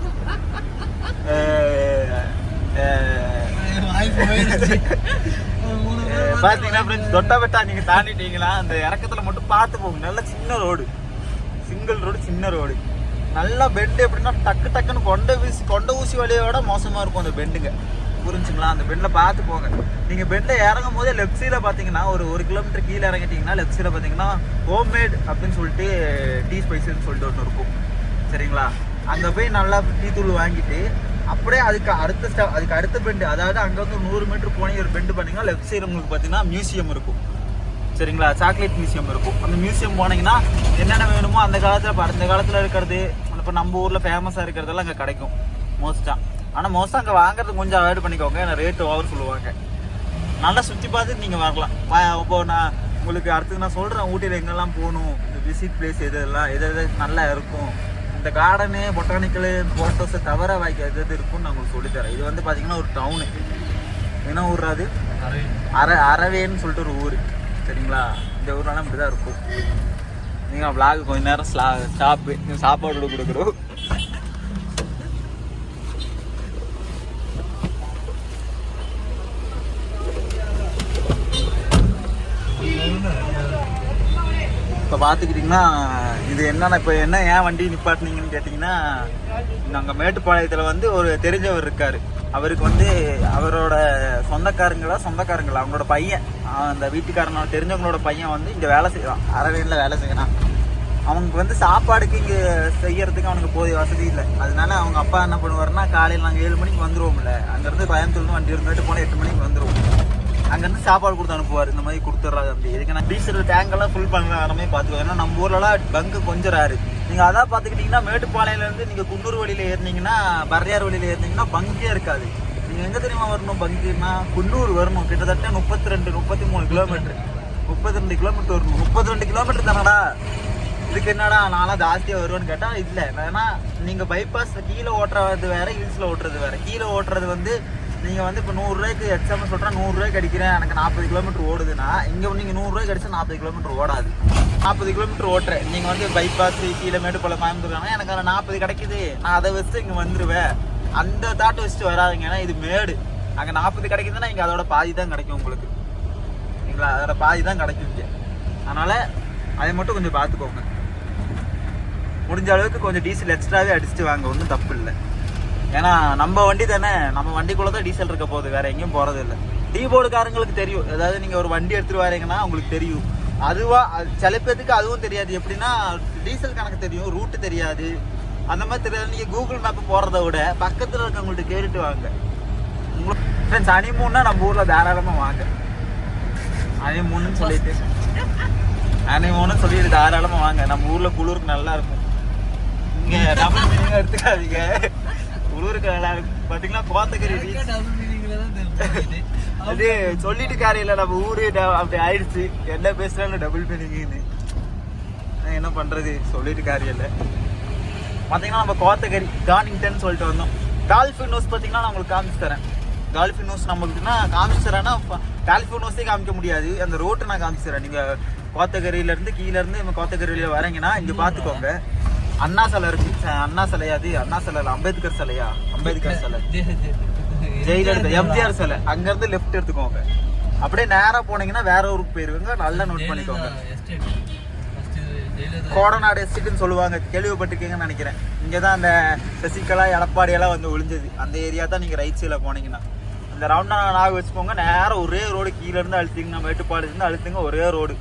பாத்தீங்கன்னா ஃப்ரெண்ட்ஸ் தொட்டபெட்டா நீங்க தாண்டிட்டீங்களா அந்த இறக்கத்துல மட்டும் பார்த்து போங்க. நல்ல சின்ன ரோடு, சிங்கிள் ரோடு, சின்ன ரோடு, நல்லா பெண்டு. எப்படின்னா டக்கு டக்குன்னு கொண்ட ஊசி வழியோட மோசமா இருக்கும் அந்த பெண்டுங்க, புரிஞ்சுங்களா? அந்த பெண்டில் பார்த்து போங்க. நீங்கள் பெண்டில் இறங்கும் போதே லெஃப்ட் சைடில் பார்த்தீங்கன்னா ஒரு கிலோமீட்டர் கீழே இறங்கிட்டீங்கன்னா லெஃப்ட் சைடில் பார்த்தீங்கன்னா ஹோம்மேட் அப்படின்னு சொல்லிட்டு டீ ஸ்பைஸ்ன்னு சொல்லிட்டு ஒன்று இருக்கும், சரிங்களா? அங்கே போய் நல்லா டீ தூள் வாங்கிட்டு அப்படியே அதுக்கு அடுத்த பெண்டு, அதாவது அங்கே வந்து 100 மீட்டர் போனீங்க ஒரு பெண்டு பண்ணிங்கன்னா லெஃப்ட் சைடு உங்களுக்கு பார்த்தீங்கன்னா மியூசியம் இருக்கும், சரிங்களா? சாக்லேட் மியூசியம் இருக்கும். அந்த மியூசியம் போனீங்கன்னா என்னென்ன வேணுமோ அந்த காலத்தில் இருக்கிறது, இப்போ நம்ம ஊரில் ஃபேமஸாக இருக்கிறதெல்லாம் அங்கே கிடைக்கும் மோஸ்ட்டாக. ஆனால் மோஸ்ட்டாக அங்கே வாங்குறது கொஞ்சம் அவாய்ட் பண்ணிக்கோங்க, ஏன்னா ரேட்டு ஓவர் சொல்லுவாங்க. நல்லா சுற்றி பார்த்துட்டு நீங்கள் வரலாம். இப்போ நான் உங்களுக்கு அடுத்து நான் சொல்கிறேன் ஊட்டியில் எங்கெல்லாம் போகணும், இந்த விசிட் பிளேஸ் எது நல்லா இருக்கும், இந்த கார்டனு பொட்டானிக்கலு ஃபோட்டோஸை தவிர வாய்க்க எது இருக்குன்னு நான் உங்களுக்கு சொல்லித்தரேன். இது வந்து பார்த்தீங்கன்னா ஒரு டவுனு, என்ன ஊர் அது? அரவேன்னு சொல்லிட்டு ஒரு ஊர், சரிங்களா? இந்த ஊர்லாம் இப்படி தான் இருக்கும். நீங்கள் விளாக் கொஞ்சம் நேரம் சாப்பாடு கொடுக்குறோம். இப்போ பார்த்துக்கிட்டிங்கன்னா இது என்னன்னா இப்போ ஏன் வண்டி நிப்பாட்டினீங்கன்னு கேட்டிங்கன்னா, நாங்கள் மேட்டுப்பாளையத்தில் வந்து ஒரு தெரிஞ்சவர் இருக்கார். அவருக்கு வந்து அவரோட சொந்தக்காரங்களா அவங்களோட பையன், அந்த வீட்டுக்காரனோட தெரிஞ்சவங்களோட பையன் வந்து இங்கே வேலை செய்யறான், அரவேனில் வேலை செய்யறான். அவனுக்கு வந்து சாப்பாடுக்கு இங்கே செய்யறதுக்கு அவனுக்கு போதிய வசதி இல்லை. அதனால அவங்க அப்பா என்ன பண்ணுவாருன்னா, காலையில் நாங்கள் 7 மணிக்கு வந்துடுவோம்ல, அங்கேருந்து கோயம்புத்தூர்னு வண்டி இருந்துட்டு போனால் 8 மணிக்கு வந்துடுவோம். அங்கேருந்து சாப்பாடு கொடுத்து அனுப்புவார், இந்த மாதிரி கொடுத்துட்றாரு. அப்படி இதுக்கு நான் டீசல் டேங்கெல்லாம் ஃபுல் பண்ண மாதிரி பார்த்துக்கோ. ஏன்னா நம்ம ஊர்லலாம் பங்கு கொஞ்சம் ராரு. நீங்கள் அதான் பார்த்துக்கிட்டிங்கன்னா மேட்டுப்பாளையிலேருந்து நீங்கள் குன்னூர் வழியில் ஏறினீங்கன்னா, பர்ரியார் வழியில் ஏறினீங்கன்னா பங்கே இருக்காது. நீங்கள் எங்கே தெரியுமா வரணும் பங்குன்னா? குன்னூர் வரணும். கிட்டத்தட்ட 33 கிலோமீட்டர், 32 கிலோமீட்டர் வரணும். 32 கிலோமீட்டர் தானடா, இதுக்கு என்னடா நான்லாம் ஜாஸ்தியாக வருவேன்னு கேட்டால் இல்லை. ஏன்னா நீங்கள் பைபாஸ் கீழே ஓட்டுறது வேறு, ஹில்ஸில் ஓட்டுறது வேறு. கீழே ஓட்டுறது வந்து நீங்கள் வந்து இப்போ 100 ரூபாய்க்கு எக்ஸாம்பிள் சொல்கிறேன், 100 ரூபாய்க்கு அடிக்கிறேன், எனக்கு 40 கிலோமீட்டர் ஓடுதுன்னா, இங்கே நீங்கள் 100 ரூபாய்க்கு அடிச்சா 40 கிலோமீட்டர் ஓடாது. 40 கிலோமீட்டர் ஓட்டுறேன். நீங்கள் வந்து பைபாஸ் கீழே மேட்டுப்பாளையம் கோயம்புத்தூர், எனக்கு அதில் 40 கிடைக்குது, நான் அதை வச்சுட்டு இங்கே வந்துடுவேன், அந்த தாட்டு வச்சுட்டு வராதுங்க. ஏன்னா இது மேடு, அங்கே 40 கிடைக்குதுன்னா இங்கே அதோட பாதி தான் கிடைக்கும் உங்களுக்கு, சரிங்களா? அதோட பாதி தான் கிடைக்கும் இங்கே. அதனால் அதை மட்டும் கொஞ்சம் பார்த்துக்கோங்க. முடிஞ்ச அளவுக்கு கொஞ்சம் டீசல் எக்ஸ்ட்ராவே அடிச்சுட்டு வாங்க, ஒன்றும் தப்பு இல்லை. ஏன்னா நம்ம வண்டி தானே, நம்ம வண்டிக்குள்ளே தான் டீசல் இருக்க போகுது, வேறு எங்கேயும் போகிறது இல்லை. டீ போர்டுக்காரங்களுக்கு தெரியும், ஏதாவது நீங்கள் ஒரு வண்டி எடுத்துகிட்டு வரீங்கன்னா உங்களுக்கு தெரியும். சில பேருக்கு அதுவும் தெரியாது. எப்படின்னா டீசல் கணக்கு தெரியும், ரூட்டு தெரியாது, அந்த மாதிரி தெரியாது. நீங்கள் கூகுள் மேப்பு போகிறத விட பக்கத்தில் இருக்கவங்கள்ட்ட கேட்டுட்டு வாங்க. உங்களுக்கு ஃப்ரெண்ட்ஸ் ஹனிமூன்னா நம்ம ஊரில் தாராளமாக வாங்க. ஹனிமூன்னு சொல்லிட்டு தாராளமாக வாங்க. நம்ம ஊரில் குளிருக்கு நல்லா இருக்கும். இங்கே டபுள் மீனிங்காக எடுத்துக்காதீங்க, குளிருக்கு நல்லா இருக்கும். பார்த்தீங்கன்னா கோத்தகிரி அது சொல்லிட்டு காரையில் நம்ம ஊரு அப்படி ஆயிடுச்சு. என்ன பேசுறாலும் டபுள் மீனிங்னு என்ன பண்ணுறது, சொல்லிட்டு காரியில். பார்த்தீங்கன்னா நம்ம கோத்தகிரி கார்னிங்டன் சொல்லிட்டு வந்தோம். டால்ஃபின் ஹவுஸ் பார்த்தீங்கன்னா நான் உங்களுக்கு காமிச்சு தரேன். டால்ஃபின் ஹவுஸ் நம்மளுக்குன்னா காமிச்சு தரேன்னா டால்ஃபின் ஹவுஸே காமிக்க முடியாது, அந்த ரோட்டை நான் காமிச்சு தரேன். நீங்கள் கோத்தகிரியிலேருந்து கீழேருந்து நம்ம கோத்தகிரியில் வரீங்கன்னா இங்கே பார்த்துக்கோங்க, அண்ணா சிலை இருக்கு. அண்ணா சிலையா? அது அண்ணா சிலை இல்லை, அம்பேத்கர் சிலையா? அம்பேத்கர் சிலை, ஜெயலலிதா, எம்ஜிஆர் சிலை. அங்கேருந்து லெஃப்ட் எடுத்துக்கோங்க, அப்படியே நேராக போனீங்கன்னா வேற ஊருக்கு போயிருவீங்க. நல்லா நோட் பண்ணிக்கோங்க. கோடநாடு எஸ்டேட்னு சொல்லுவாங்க, கேள்விப்பட்டிருக்கீங்கன்னு நினைக்கிறேன். இங்கே தான் அந்த சசிகலா எடப்பாடியெல்லாம் வந்து ஒளிஞ்சது, அந்த ஏரியா தான். நீங்கள் ரைட் சைடில் போனீங்கன்னா அந்த ரவுண்டான நாக வச்சுக்கோங்க. நேரம் ஒரே ரோடு கீழேருந்து அழுத்திங்கன்னா, மேட்டுப்பாளையத்துலேருந்து அழுத்துங்க, ஒரே ரோடு.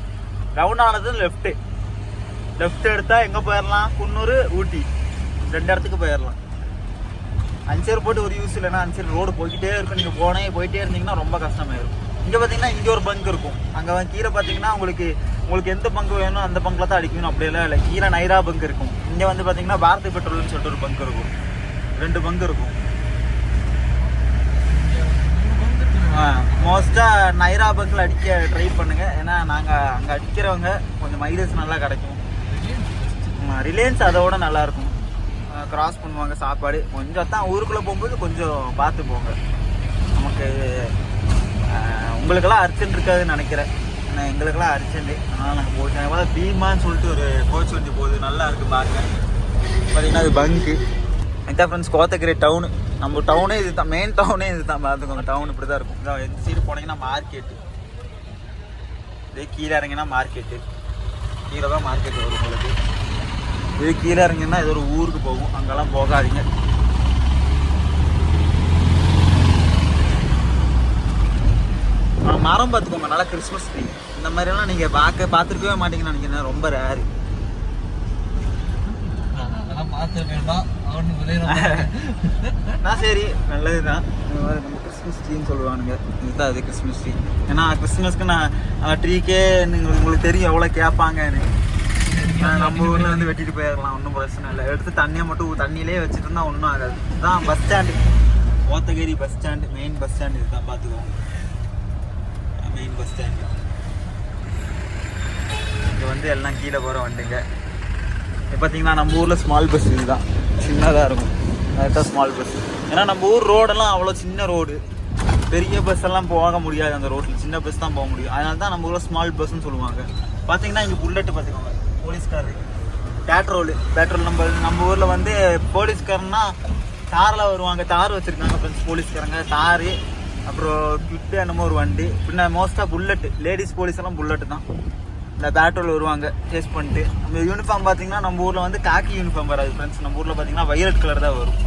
ரவுண்டானது லெஃப்ட் எடுத்தால் எங்கே போயிடலாம்? குன்னூர், ஊட்டி, 2 இடத்துக்கு போயிடலாம். அஞ்சேர் போட்டு ஒரு யூஸ் இல்லைன்னா அஞ்சேர் ரோடு போய்கிட்டே இருக்கும். நீங்கள் போயிட்டே இருந்தீங்கன்னா ரொம்ப கஷ்டமாயிடும். இங்கே பார்த்தீங்கன்னா இங்கே ஒரு பங்க் இருக்கும், அங்கே கீழே பார்த்தீங்கன்னா உங்களுக்கு எந்த பங்கு வேணும் அந்த பங்கில் தான் அடிக்கணும், அப்படியெல்லாம் இல்லை. கீழே நைரா பங்க் இருக்கும். இங்கே வந்து பார்த்தீங்கன்னா பாரதி பெட்ரோல்னு சொல்லிட்டு ஒரு பங்க் இருக்கும், 2 பங்க் இருக்கும். முடிஞ்சால் நைரா பக்கில் அடிக்க ட்ரை பண்ணுங்கள். ஏன்னா நாங்கள் அங்கே அடிக்கிறவங்க கொஞ்சம் மைலேஜ் நல்லா கிடைக்கும். ரிலையன்ஸ் அதோட நல்லாயிருக்கும். கிராஸ் பண்ணுவாங்க சாப்பாடு. கொஞ்சம் தான் ஊருக்குள்ளே போகும்போது கொஞ்சம் பார்த்து போங்க. நமக்கு உங்களுக்கெல்லாம் அர்ஜென்ட் இருக்காதுன்னு நினைக்கிறேன். ஏன்னா எங்களுக்கெல்லாம் அர்ஜென்ட்டு. அதனால் நாங்கள் போயிட்டோம். எவ்வளோ பீமான்னு சொல்லிட்டு ஒரு கோச் வண்டி போகுது, நல்லா இருக்குது பார்க்க. பார்த்தீங்கன்னா அது பங்கு. இதான் ஃப்ரெண்ட்ஸ் கோத்தகிரி டவுனு. நம்ம டவுனே இது தான், மெயின் டவுனே இது தான். பார்த்துக்கோங்க, டவுன் இப்படி தான் இருக்கும். இதான் எந்த சைடு போனீங்கன்னா மார்க்கெட்டு, இதே கீழே இறங்கினா மார்க்கெட்டு, கீழே தான் மார்க்கெட் வரும் உங்களுக்கு. இது கீழே இறங்கினா இது ஒரு ஊருக்கு போகும், அங்கெல்லாம் போகாதீங்க. மரம் பார்த்துக்கோங்க, நல்லா கிறிஸ்மஸ் ட்ரீ. இந்த மாதிரிலாம் நீங்கள் பார்த்துருக்கவே மாட்டீங்கன்னு நினைக்கிறேன், ரொம்ப ரேரு. சரி, நல்லதுதான். நம்ம கிறிஸ்மஸ் ட்ரீன்னு சொல்லுவானுங்க, இதுதான் அது கிறிஸ்மஸ் ட்ரீ. ஏன்னா கிறிஸ்மஸ்க்கு நான் ட்ரீக்கே உங்களுக்கு தெரியும் எவ்வளோ கேட்பாங்கன்னு. நம்ம ஊரில் வந்து வெட்டிட்டு போயிடலாம், ஒன்றும் பிரச்சனை இல்லை. எடுத்து தண்ணியை மட்டும் தண்ணியிலே வச்சுட்டு இருந்தால் ஒன்றும் ஆகாது. இதுதான் bus stand, Kotagiri bus stand, main bus stand இதுதான். பார்த்துக்கோங்க, மெயின் பஸ் ஸ்டாண்டு. இங்கே வந்து எல்லாம் கீழே போகிற வண்டிங்க. இப்போ பார்த்தீங்கன்னா நம்ம ஊரில் ஸ்மால் பஸ் இதுதான், சின்னதாக இருக்கும். அதுதான் ஸ்மால் பஸ். ஏன்னா நம்ம ஊர் ரோடெல்லாம் அவ்வளோ சின்ன ரோடு, பெரிய பஸ் எல்லாம் போக முடியாது அந்த ரோட்டில், சின்ன பஸ் தான் போக முடியும். அதனால தான் நம்ம ஊரில் ஸ்மால் பஸ்ன்னு சொல்லுவாங்க. பார்த்தீங்கன்னா இங்கே புல்லட்டு பார்த்துக்கோங்க, போலீஸ்காரரு, பேட்ரோல். நம்ம ஊரில் வந்து போலீஸ்காரன்னா தாரில் வருவாங்க, தார் வச்சுருக்காங்க ஃப்ரெண்ட்ஸ் போலீஸ்காரங்க, தார். அப்புறம் கிட்டு என்னமோ ஒரு வண்டி. பின்ன மோஸ்ட்டாக புல்லட்டு, லேடிஸ் போலீஸ் எல்லாம் புல்லட்டு தான். இந்த பேட்ரோல் வருவாங்க சேஸ் பண்ணிட்டு. நம்ம யூனிஃபார்ம் பார்த்தீங்கன்னா நம்ம ஊரில் வந்து காக்கி யூனிஃபார்ம் வராது ஃப்ரெண்ட்ஸ். நம்ம ஊரில் பார்த்தீங்கன்னா வயலட் கலர் தான் வரும்.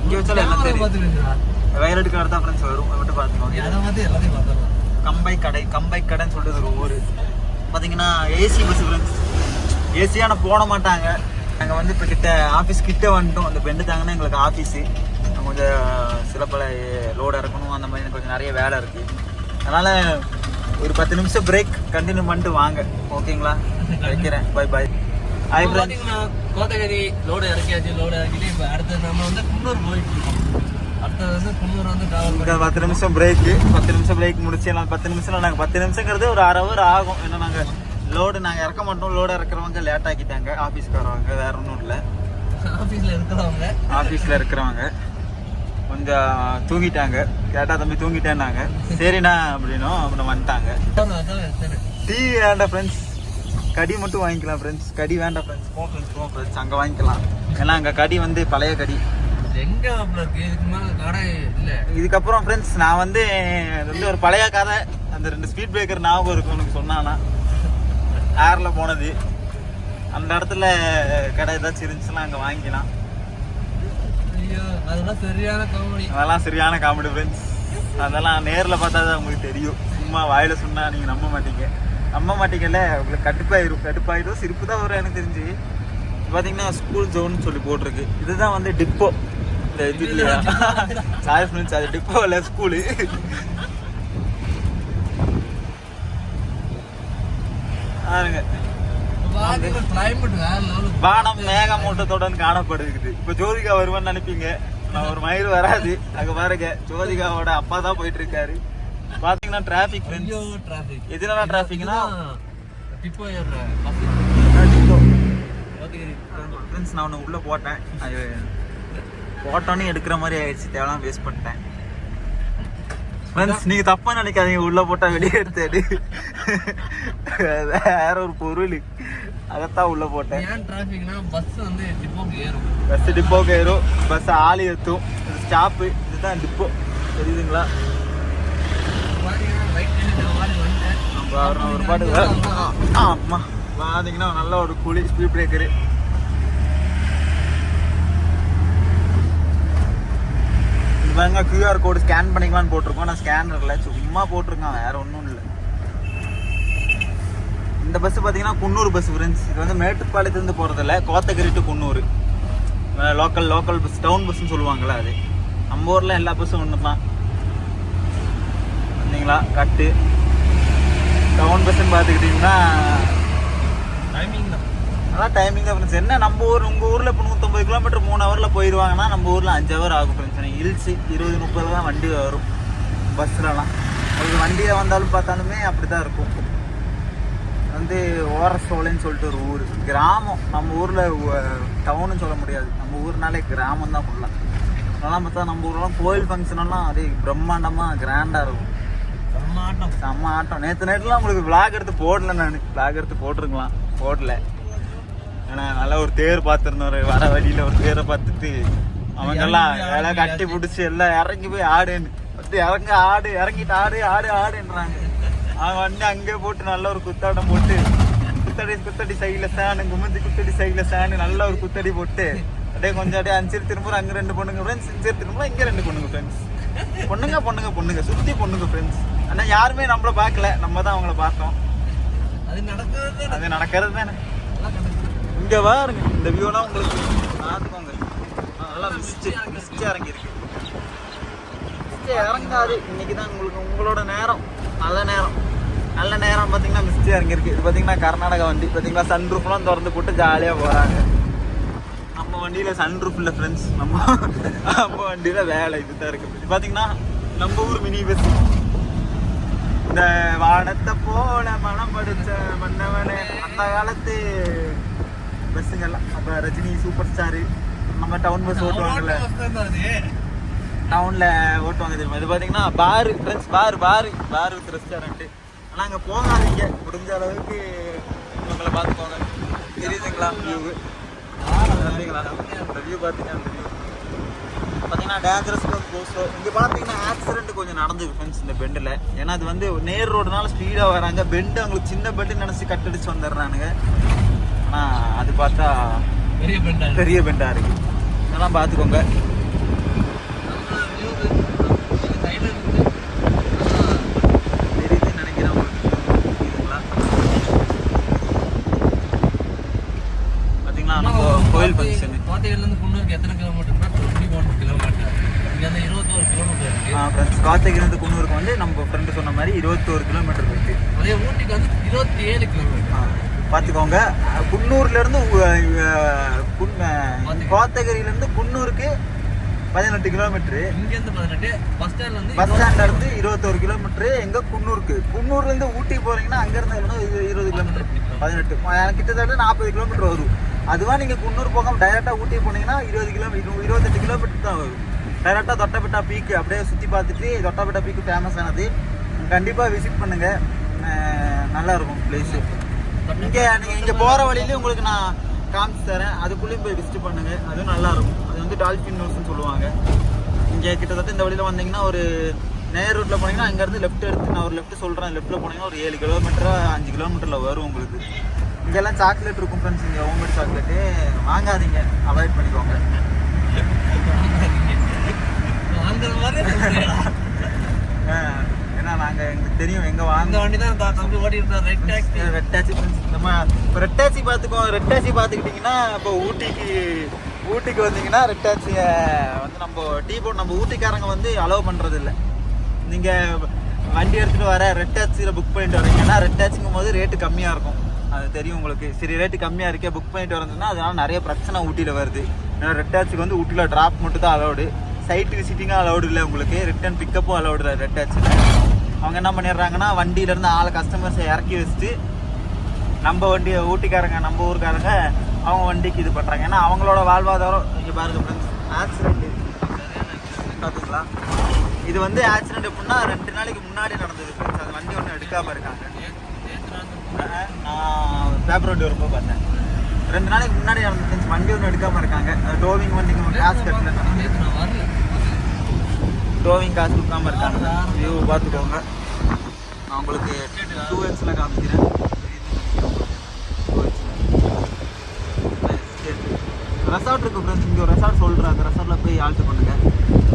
இங்கே வச்சாலும் எல்லாம் தெரியும், வயலட் கலர் தான் ஃப்ரெண்ட்ஸ் வரும். மட்டும் பார்த்துக்கோங்க. கம்பை கடைன்னு சொல்லிட்டு ஒரு ஊர். பார்த்தீங்கன்னா ஏசி பஸ் ஃப்ரெண்ட்ஸ், ஏசியான போட மாட்டாங்க. நாங்கள் வந்து இப்போ ஆஃபீஸ் கிட்ட வந்துட்டோம். அந்த பெண்டு தாங்கன்னா எங்களுக்கு ஆஃபீஸு. கொஞ்சம் சில பல லோடு இறக்கணும், அந்த மாதிரி கொஞ்சம் நிறைய வேலை இருக்குது. அதனால் ஒரு 10 நிமிஷம் பிரேக் கண்டினியூ பண்ணிட்டு வாங்க, ஓகேங்களா? வைக்கிறேன், பை பாய். கோத்தகிரி லோடு இறக்கியாச்சு, லோடு இறக்கிட்டு இப்போ அடுத்து நம்ம வந்து குன்னூர் போயிட்டு இருக்கோம். அடுத்தது வந்து குன்னூர் வந்து 10 நிமிஷம் பிரேக்கு. 10 நிமிஷம் பிரேக் முடிச்சிடலாம். 10 நிமிஷம் நாங்கள் 10 நிமிஷங்கிறது ஒரு அரை ஹவர் ஆகும். ஏன்னா நாங்கள் லோடு நாங்கள் இறக்க மாட்டோம். லோடு இறக்குறவங்க லேட் ஆக்கிட்டாங்க, ஆஃபீஸ்க்கு வேற ஒன்றும் இல்லை. ஆஃபீஸில் இருக்கிறவங்க கொஞ்சம் தூங்கிட்டாங்க. கேட்டால் தம்பி தூங்கிட்டேன்னாங்க. சரிண்ணா அப்படின்னும் அப்புறம் வந்துட்டாங்க. டீ வேண்டாம் ஃப்ரெண்ட்ஸ், கடி மட்டும் வாங்கிக்கலாம் ஃப்ரெண்ட்ஸ். கடி வேண்டாம் ஃப்ரெண்ட்ஸ், போ ஃப்ரெண்ட்ஸ் அங்கே வாங்கிக்கலாம். ஏன்னா அங்கே கடி வந்து பழைய கடி. இதுக்கப்புறம் ஃப்ரெண்ட்ஸ் நான் வந்து ஒரு பழைய கதை, அந்த 2 ஸ்பீட் பிரேக்கர் ஞாபகம் இருக்கும் உனக்கு சொன்னானா, ஏரில் போனது. அந்த இடத்துல கடை ஏதாச்சும் இருந்துச்சுன்னா அங்கே வாங்கிக்கலாம். அதெல்லாம் சரியான காமெடி ஃப்ரெண்ட்ஸ். அதெல்லாம் நேரில் பார்த்தா தான் உங்களுக்கு தெரியும். சும்மா வாயில சொன்னா நீங்கள் நம்ப மாட்டீங்கல்ல. உங்களுக்கு கடுப்பாயிரும், சிரிப்பு தான் வரும் எனக்கு தெரிஞ்சு. பார்த்தீங்கன்னா ஸ்கூல் ஜோன்னு சொல்லி போட்டிருக்கு. இதுதான் வந்து டிப்போ. இந்த இது இல்லையா, சாரி ஃப்ரெண்ட்ஸ், அது டிப்போ இல்லை, ஸ்கூலு. பாருங்க, வானம் மேகமூட்டத்துடன் காணப்படுகிறது. இப்ப ஜோதிகா வருவான்னு நினைப்பீங்க, நான் ஒரு மயிறு வராது. அங்க பாருங்க, ஜோதிகாவோட அப்பா தான் போயிட்டு இருக்காரு. பாத்தீங்கன்னா டிராபிக். எதுனால டிராபிக்னா நான் ஒன்று உள்ள போட்டேன், அது போட்டோன்னு எடுக்கிற மாதிரி ஆயிடுச்சு. தேவையான வேஸ்ட் பண்ணிட்டேன் ஃப்ரெண்ட்ஸ். நீங்க தப்பா நினைக்காதீங்க, உள்ள போட்டா வெளியே எடுத்து வேற ஒரு பொருள், அதைத்தான் உள்ள போட்டேன். பஸ் டிப்போக்கு ஏறும், பஸ் ஆளி ஏற்றும், ஸ்டாப்பு. இதுதான் டிப்போ, தெரியுதுங்களா? ஒரு பாட்டு ஆமா பார்த்தீங்கன்னா நல்ல ஒரு கூலி ஸ்பீட் பிரேக்கரு. பாருங்க, கியூஆர் கோடு ஸ்கேன் பண்ணிக்கலான்னு போட்டிருக்கோம். நான் ஸ்கேனர்ல சும்மா போட்டிருக்கேன், வேற ஒன்றும் இல்லை. இந்த பஸ் பார்த்தீங்கன்னா குன்னூர் பஸ் ஃப்ரெண்ட்ஸ். இது வந்து மேட்டுப்பாளையத்துலேருந்து போகிறதில்ல, Kotagiri to Coonoor. Local bus, town பஸ்ன்னு சொல்லுவாங்கள்ல அது. நம்ம ஊரில் எல்லா பஸ்ஸும் ஒன்று தான். வந்தீங்களா கட்டு டவுன் பஸ்ன்னு பார்த்துக்கிட்டிங்கன்னா டைமிங் தான். அதான் டைமிங் தான் ஃப்ரெண்ட்ஸ். என்ன நம்ம ஊர், உங்கள் ஊரில் இப்போ 150 கிலோமீட்டர் 3 ஹவரில் போயிடுவாங்கன்னா நம்ம ஊரில் 5 ஹவர் ஆகும் ஃப்ரெண்ட்ஸ். ஹில்ஸு 20-30 தான் வண்டி வரும். பஸ்லலாம். உங்களுக்கு வண்டியில் வந்தாலும் பார்த்தாலுமே அப்படி தான் இருக்கும். வந்து ஓரசோலைன்னு சொல்லிட்டு ஒரு ஊர், கிராமம். நம்ம ஊரில் டவுன்னு சொல்ல முடியாது, நம்ம ஊர்னாலே கிராமம் தான் ஃபுல்லாக. அதெல்லாம் பார்த்தா நம்ம ஊர்லாம் கோயில் ஃபங்க்ஷனெல்லாம் அதே பிரம்மாண்டமாக கிராண்டாக இருக்கும். செம்ம ஆட்டம். நேற்று நைட்லாம் உங்களுக்கு விளாக் எடுத்து போடல, நான் விளாக் எடுத்து போட்டிருக்கலாம், போடல. ஏன்னா நல்லா ஒரு தேர் பார்த்துருந்தோம், வர வழியில் ஒரு தேரை பார்த்துட்டு அவங்கெல்லாம் எல்லாம் கட்டி பிடிச்சி எல்லாம் இறங்கி போய் ஆடுன்னு இறங்க ஆடு, இறங்கிட்டு ஆடு ஆடு ஆடுன்றாங்க. அவன் வந்து அங்கே போட்டு நல்ல ஒரு குத்தாட்டம் போட்டு குத்தடி சைடில் சேனு, குமிஞ்சு குத்தடி சைடில் சேனு, நல்ல ஒரு குத்தடி போட்டு அப்படியே கொஞ்சம் அப்படியே அஞ்சு திரும்ப அங்கே 2 பொண்ணுங்க ஃப்ரெண்ட்ஸ், இங்கே திரும்ப இங்கே 2 பொண்ணுங்க ஃப்ரெண்ட்ஸ். பொண்ணுங்க சுற்றி பொண்ணுங்க ஃப்ரெண்ட்ஸ். ஆனால் யாருமே நம்மள பார்க்கல, நம்ம தான் அவங்கள பார்த்தோம். அது நடக்கிறது தானே. இங்கே பாருங்க, இந்த வியூலாம் உங்களுக்கு பார்த்துக்கோங்க. நல்லா மிஸ்ட்டு இறங்கியிருக்கு. மிஸ்ட்டு இறங்காது. இன்னைக்கு தான் உங்களுக்கு உங்களோட நேரம், நல்ல நேரம் பார்த்தீங்கன்னா மிஸ்ட்டு இறங்கியிருக்கு. இது பார்த்தீங்கன்னா கர்நாடகா வண்டி. பார்த்தீங்கன்னா சன்ரூஃப்லாம் திறந்து போட்டு ஜாலியாக போகிறாங்க. நம்ம வண்டியில் சன்ரூஃப் இல்லை ஃப்ரெண்ட்ஸ், நம்ம வண்டியில் வேலை இதுதான் இருக்குது. இது பார்த்தீங்கன்னா நம்ம ஊர் மினி பஸ். இந்த வானத்தை போல மனம் படிச்ச மன்னவனே, அந்த காலத்து பஸ்ஸுங்கெல்லாம். அப்போ ரஜினி சூப்பர் ஸ்டாரு நம்ம டவுன் பஸ் ஓட்டுவாங்கல்ல, டவுனில் ஓட்டுவாங்க தெரியுமா. இது பார்த்தீங்கன்னா பாரு ஃப்ரெண்ட்ஸ், பாரு வித் ரெஸ்டாரண்ட்டு. ஆனால் அங்கே போகாதீங்க, முடிஞ்ச அளவுக்கு உங்களை பார்த்துக்கோங்க. தெரியுதுங்களா வியூவு? அப்படிங்களா? அந்த வியூ பார்த்தீங்கன்னா அந்த வியூ பார்த்தீங்கன்னா டேஞ்சரஸ் கோஸ்டோ. இங்கே பார்த்தீங்கன்னா ஆக்சிடென்ட் கொஞ்சம் நடந்தது ஃப்ரெண்ட்ஸ் இந்த பெண்டில். ஏன்னா அது வந்து நேர் ரோடுனால ஸ்பீடாக வராங்க. பெண்டு அவங்களுக்கு சின்ன பெண்டு நினச்சி கட்டடிச்சு வந்துடுறானுங்க. ஆனால் அது பார்த்தா பெரிய பெண்டாக இருக்குது. இதெல்லாம் பார்த்துக்கோங்க. தெரியுதுன்னு நினைக்கிறேன் உங்களுக்கு. இதுங்களா பார்த்தீங்கன்னா நம்ம கோயில் ஃபங்க்ஷனு. கோத்தகிரிலேருந்து குன்னூருக்கு எத்தனை கிலோமீட்டர்னா? 21 கிலோமீட்டர். இங்கே வந்து 21 கிலோமீட்டர் இருக்குது. ஃப்ரெண்ட்ஸ் கோத்தகிரிலேருந்து குன்னூருக்கு வந்து நம்ம ஃப்ரெண்டு சொன்ன மாதிரி 21 கிலோமீட்டர் இருக்குது. அதே ஊட்டிக்கு வந்து 27 கிலோமீட்டர். பார்த்துக்கோங்க. குன்னூர்லேருந்து கோத்தகிரியிலேருந்து குன்னூருக்கு 18 கிலோமீட்டரு. இங்கேருந்து 18. பஸ் ஸ்டாண்ட்லேருந்து 21 கிலோமீட்டரு. எங்கே குன்னூர்லேருந்து ஊட்டி போகிறீங்கன்னா அங்கேருந்து 20 கிலோமீட்டர், 18 கிட்டத்தட்ட 40 கிலோமீட்டர் வரும். அதுவாக நீங்கள் குன்னூர் போகாமல் டைரெக்டாக ஊட்டி போனீங்கன்னா 28 கிலோமீட்டர் தான் வரும். டைரெக்டாக தொட்டபெட்டா பீக்கு அப்படியே சுற்றி பார்த்துட்டு, தொட்டபெட்டா பீக்கு ஃபேமஸ் ஆனது, கண்டிப்பாக விசிட் பண்ணுங்கள். நல்லாயிருக்கும் பிளேஸு. நீங்கள் இங்கே போகிற வழியிலே உங்களுக்கு நான் காமிச்சு தரேன், அதுக்குள்ளேயும் போய் விசிட் பண்ணுங்கள். அதுவும் நல்லாயிருக்கும். அது வந்து டால்ஃபின் நோஸ்ன்னு சொல்லுவாங்க. இங்கே கிட்டத்தட்ட இந்த வழியில் வந்தீங்கன்னா ஒரு நேர் ரூட்டில் போனீங்கன்னா அங்கேருந்து லெஃப்ட் எடுத்து, நான் ஒரு லெஃப்ட் சொல்கிறேன், லெஃப்ட்டில் போனீங்கன்னா ஒரு 7 கிலோமீட்டரா 5 கிலோமீட்டரில் வரும் உங்களுக்கு. இங்கெல்லாம் சாக்லேட் இருக்கும் ஃப்ரெண்ட்ஸ். இங்கே ஹோம்மேட் சாக்லேட்டு வாங்காதீங்க, அவாய்ட் பண்ணிக்கோங்க. ஏன்னா நாங்கள் எங்களுக்கு தெரியும் எங்கே வாங்க வண்டி தான் தம்பி ஓடி இருந்தார். Red taxi friends. நம்ம இப்போ ரெட் டாக்ஸி பார்த்துக்கோ. ரெட் டாக்ஸி பார்த்துக்கிட்டிங்கன்னா இப்போ ஊட்டிக்கு வந்தீங்கன்னா ரெட் டாக்ஸியை வந்து நம்ம ஊட்டிக்காரங்க வந்து அலோவ் பண்ணுறது இல்லை. நீங்கள் வண்டி எடுத்துகிட்டு வர ரெட் டாக்ஸியில் புக் பண்ணிட்டு வரீங்கன்னா, ரெட் டாக்ஸிங்கும் போது ரேட்டு கம்மியாக இருக்கும். அது தெரியும் உங்களுக்கு. சரி, ரேட்டு கம்மியாக இருக்கே, புக் பண்ணிட்டு வரதுன்னா அதனால் நிறைய பிரச்சனை ஊட்டியில் வருது. ஏன்னா ரெட் டாக்ஸிக்கு வந்து ஊட்டியில் ட்ராப் மட்டும் தான் அலௌடு, சைட்டு விசிட்டிங்காக அலௌடு இல்லை உங்களுக்கு. ரிட்டன் பிக்கப்பும் அலௌடு இல்லை ரெட் டாக்ஸியில். அவங்க என்ன பண்ணிடுறாங்கன்னா, வண்டியிலேருந்து கஸ்டமர்ஸை இறக்கி வச்சுட்டு நம்ம வண்டியை ஊட்டிக்காரங்க, நம்ம ஊருக்காரங்க அவங்க வண்டிக்கு இது பண்ணுறாங்க. ஏன்னா அவங்களோட வாழ்வாதாரம். இங்கே பாருங்க ஃப்ரெண்ட்ஸ், ஆக்சிடென்ட் பார்த்துங்களா? இது வந்து ஆக்சிடென்ட் எப்படின்னா 2 நாளைக்கு முன்னாடி நடந்தது ஃப்ரெண்ட்ஸ். அது வண்டி ஒன்றும் எடுக்காமல் இருக்காங்க. நான் பேப்பர் ரோடு வரும்போது பார்த்தேன். 2 நாளைக்கு முன்னாடி நடந்தது ஃப்ரெண்ட்ஸ். வண்டி ஒன்றும் எடுக்காமல் இருக்காங்க. டோவிங் வண்டிக்கு காசு கட்டல, டோவிங் காசு கொடுக்காமல் இருக்காங்க. வியூ பார்த்துக்கோங்க. நான் உங்களுக்கு 2Xல காமிக்கிறேன். ரெசார்ட் இருக்குது ஃப்ரெண்ட்ஸ். இங்கே ஒரு ரெசார்ட் சொல்கிறேன், அந்த ரெசார்ட்டில் போய் ஆல்ட்டு பண்ணுங்கள்.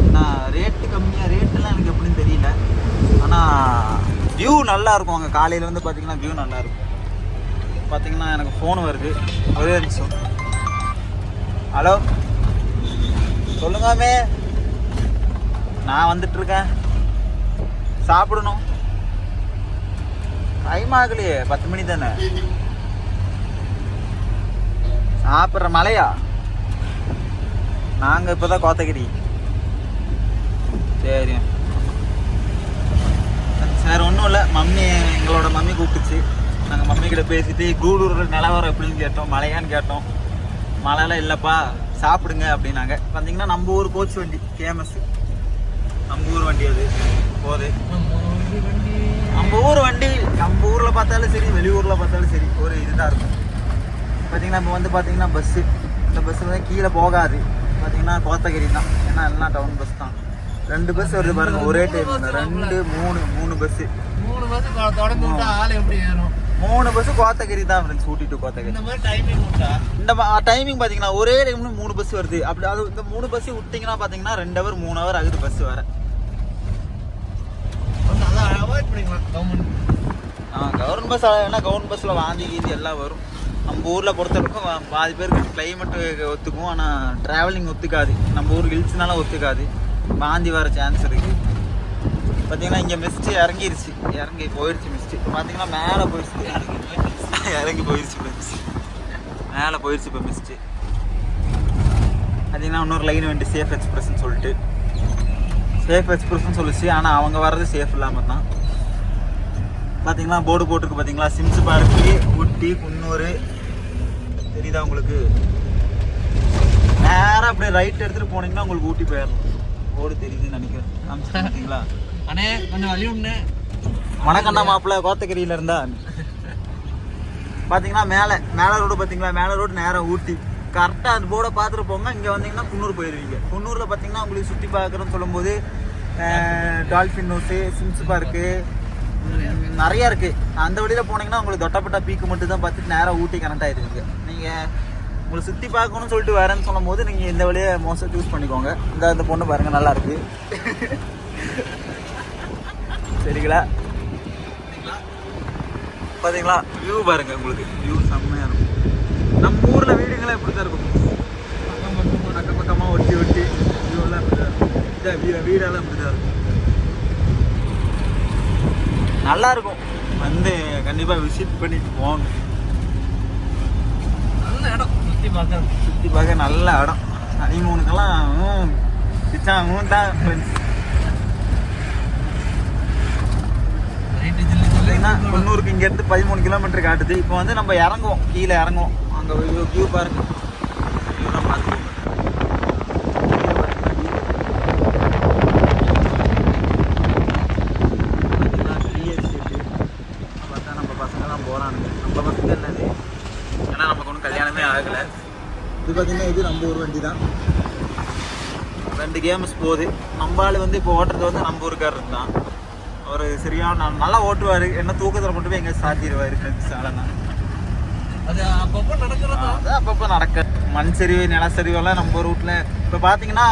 ஏன்னா ரேட்டு கம்மியாக, ரேட்டெல்லாம் எனக்கு எப்படின்னு தெரியல. ஆனால் வியூ நல்லாயிருக்கும். அங்கே காலையில் வந்து பார்த்தீங்கன்னா வியூ நல்லாயிருக்கும். பார்த்தீங்கன்னா எனக்கு ஃபோன் வருது, ஒரே நிமிஷம். ஹலோ, சொல்லுங்காமே. நான் வந்துட்டுருக்கேன், சாப்பிடணும். டைம் ஆகலையே, 10 மணி தானே. சாப்பிட்ற மலையா? நாங்கள் இப்போ தான் கோத்தகிரி. சரி, மம்மி எங்களோட மம்மி கூப்பிட்டுச்சு. நாங்கள் மம்மி கிட்ட பேசிட்டு கூடூரில் நிலவரம் எப்படின்னு கேட்டோம், மழையான்னு கேட்டோம். மழைலாம் இல்லைப்பா சாப்பிடுங்க அப்படின்னாங்க. பார்த்தீங்கன்னா நம்ம ஊர் கோச் வண்டி ஃபேமஸ், நம்ம ஊர் வண்டி அது போகுது. நம்ம ஊர் வண்டி நம்ம ஊரில் பார்த்தாலும் சரி வெளியூரில் பார்த்தாலும் சரி ஒரு இதுதான் இருக்கும். பார்த்தீங்கன்னா இப்போ வந்து பார்த்தீங்கன்னா பஸ்ஸு, இந்த பஸ்ஸு வந்து கீழே போகாது. பார்த்தீங்கன்னா கோத்தகிரி தான், ஏன்னா எல்லாம் டவுன் பஸ் தான். 2 பஸ் வருது பாருங்க ஒரே டைம், 2 3 பஸ்ஸு. 3 பஸ் தொடர்ந்து விட்டா ஆள் எப்படி ஏறும்? 3 பஸ் கோத்தகிரி தான் ஃப்ரெண்ட்ஸ், ஊட்டி டு கோத்தகிரி. இந்த மாதிரி டைமிங் விட்டா இந்த டைமிங் பார்த்தீங்கன்னா ஒரே டைம்ல 3 பஸ் வருது. அப்படி அது இந்த 3 பஸ் விட்டிங்கன்னா பார்த்தீங்கன்னா 2 ஹவர் 3 ஹவர் ஆகுது பஸ் வர. அதை அவாய்ட் பண்ணிக்கலாம் கவர்மெண்ட். கவர்மெண்ட் பஸ் ஏன்னா கவர்மெண்ட் பஸ்ஸில் வாந்தி கீந்தி எல்லாம் வரும். நம்ம ஊரில் பொறுத்தவரைக்கும் பாதி பேருக்கு கிளைமேட்டு ஒத்துக்கும், ஆனால் ட்ராவலிங் ஒத்துக்காது. நம்ம ஊர் ஹில்ஸ்னால ஒத்துக்காது, வாந்தி வர சான்ஸ் இருக்குது. பார்த்தீங்கன்னா இங்கே மிஸ்ட்டு இறங்கி போயிடுச்சு மிஸ்ட்டு. இப்போ பார்த்தீங்கன்னா மேலே போயிடுச்சு, இறங்கி போயிடுச்சு ஃப்ரெண்ட்ஸ், மேலே போயிடுச்சு இப்போ மிஸ்ட்டு. பார்த்தீங்கன்னா இன்னொரு லைன் வந்துட்டு சேஃப் எக்ஸ்பிரஸ்ன்னு சொல்லிட்டு, சேஃப் எக்ஸ்பிரஸ்ன்னு சொல்லிச்சு. ஆனால் அவங்க வர்றது சேஃப் இல்லாமல் தான். பார்த்தீங்கன்னா போர்டு போட்டிருக்கு பார்த்தீங்களா, சிம்ஸ் பார்க்கு ஊட்டி குன்னூர் தெரியுதா உங்களுக்கு? நேராக அப்படியே ரைட் எடுத்துகிட்டு போனீங்கன்னா உங்களுக்கு ஊட்டி போயிடலாம். போர்டு தெரியுதுன்னு நினைக்கிறேன், பார்த்தீங்களா? அண்ணே கொஞ்சம் வழி உண்ணே மணக்கண்ணா மாப்பிள்ள கோத்தகிரியில இருந்தா. பார்த்தீங்கன்னா மேலே ரோடு பார்த்தீங்களா, மேலே ரோடு நேராக ஊட்டி. கரெக்டாக அந்த போர்டை பார்த்துட்டு போங்க. இங்கே வந்தீங்கன்னா குன்னூர் போயிடுவீங்க. குன்னூரில் பார்த்தீங்கன்னா உங்களுக்கு சுற்றி பார்க்குறோன்னு சொல்லும்போது டால்ஃபின் ஹவுஸு, சிம்ஸ் பார்க்கு நிறையா இருக்குது. அந்த வழியில் போனீங்கன்னா உங்களுக்கு தொட்டப்பட்டா பீக்கு மட்டும் தான் பார்த்துட்டு நேராக ஊட்டி கனெக்ட் ஆகிடுவீங்க. நீங்கள் உங்களுக்கு சுற்றி பார்க்கணும்னு சொல்லிட்டு வரேன்னு சொல்லும் போது நீங்கள் இந்த வழியை மோஸ்ட்டாக சூஸ் பண்ணிக்கோங்க. இந்த பொண்ணு பாருங்கள் நல்லா இருக்கு சரிங்களா? பார்த்தீங்களா வியூ பாருங்கள், உங்களுக்கு வியூ செம்மையாக இருக்கும். நம்ம ஊரில் வீடுங்களாம் எப்படி தான் இருக்கும், பக்கம் பக்கமாக ஒட்டி வியூவெல்லாம் இப்படி தான் இருக்கும். வீடெல்லாம் இப்படி தான் இருக்கும், நல்லா இருக்கும். வந்து கண்டிப்பாக விசிட் பண்ணிட்டு போங்க. நல்ல இடம் சுற்றி பார்க்க நல்ல இடம். ஹனிமூனுக்கெல்லாம் பிச்சாங்கூன் தான் ஃப்ரெண்ட்ஸ். குன்னூருக்கு இங்கேருந்து 13 கிலோமீட்டர் காட்டுது. இப்போ வந்து நம்ம இறங்குவோம், கீழே இறங்குவோம். அங்கே வியூ பாருங்க, வியூலாம் பார்த்துக்கோங்க. பார்த்தா நம்ம பசங்கள்லாம் போகிறானுங்க. நம்ம பசங்க என்னது, ஏன்னா நமக்கு ஒன்றும் கல்யாணமே ஆகலை. இது பார்த்தீங்கன்னா இது நம்ம ஊர் வண்டி தான். 2 கேம்ஸ் போகுது. நம்ம ஆள் வந்து இப்போ ஓட்டுறது வந்து நம்ம ஊருக்காரர் தான். அவர் சரியான நல்லா ஓட்டுவார். என்ன தூக்கத்தில் மட்டும் போய் எங்கே சாத்திடுவார் ஃப்ரெண்ட்ஸ். அதெல்லாம் அது அப்பப்போ நடக்கிறது, அது அப்பப்போ நடக்க. மண் சரிவு நிலச்சரிவெல்லாம் நம்ம ரூட்டில் இப்போ பார்த்தீங்கன்னா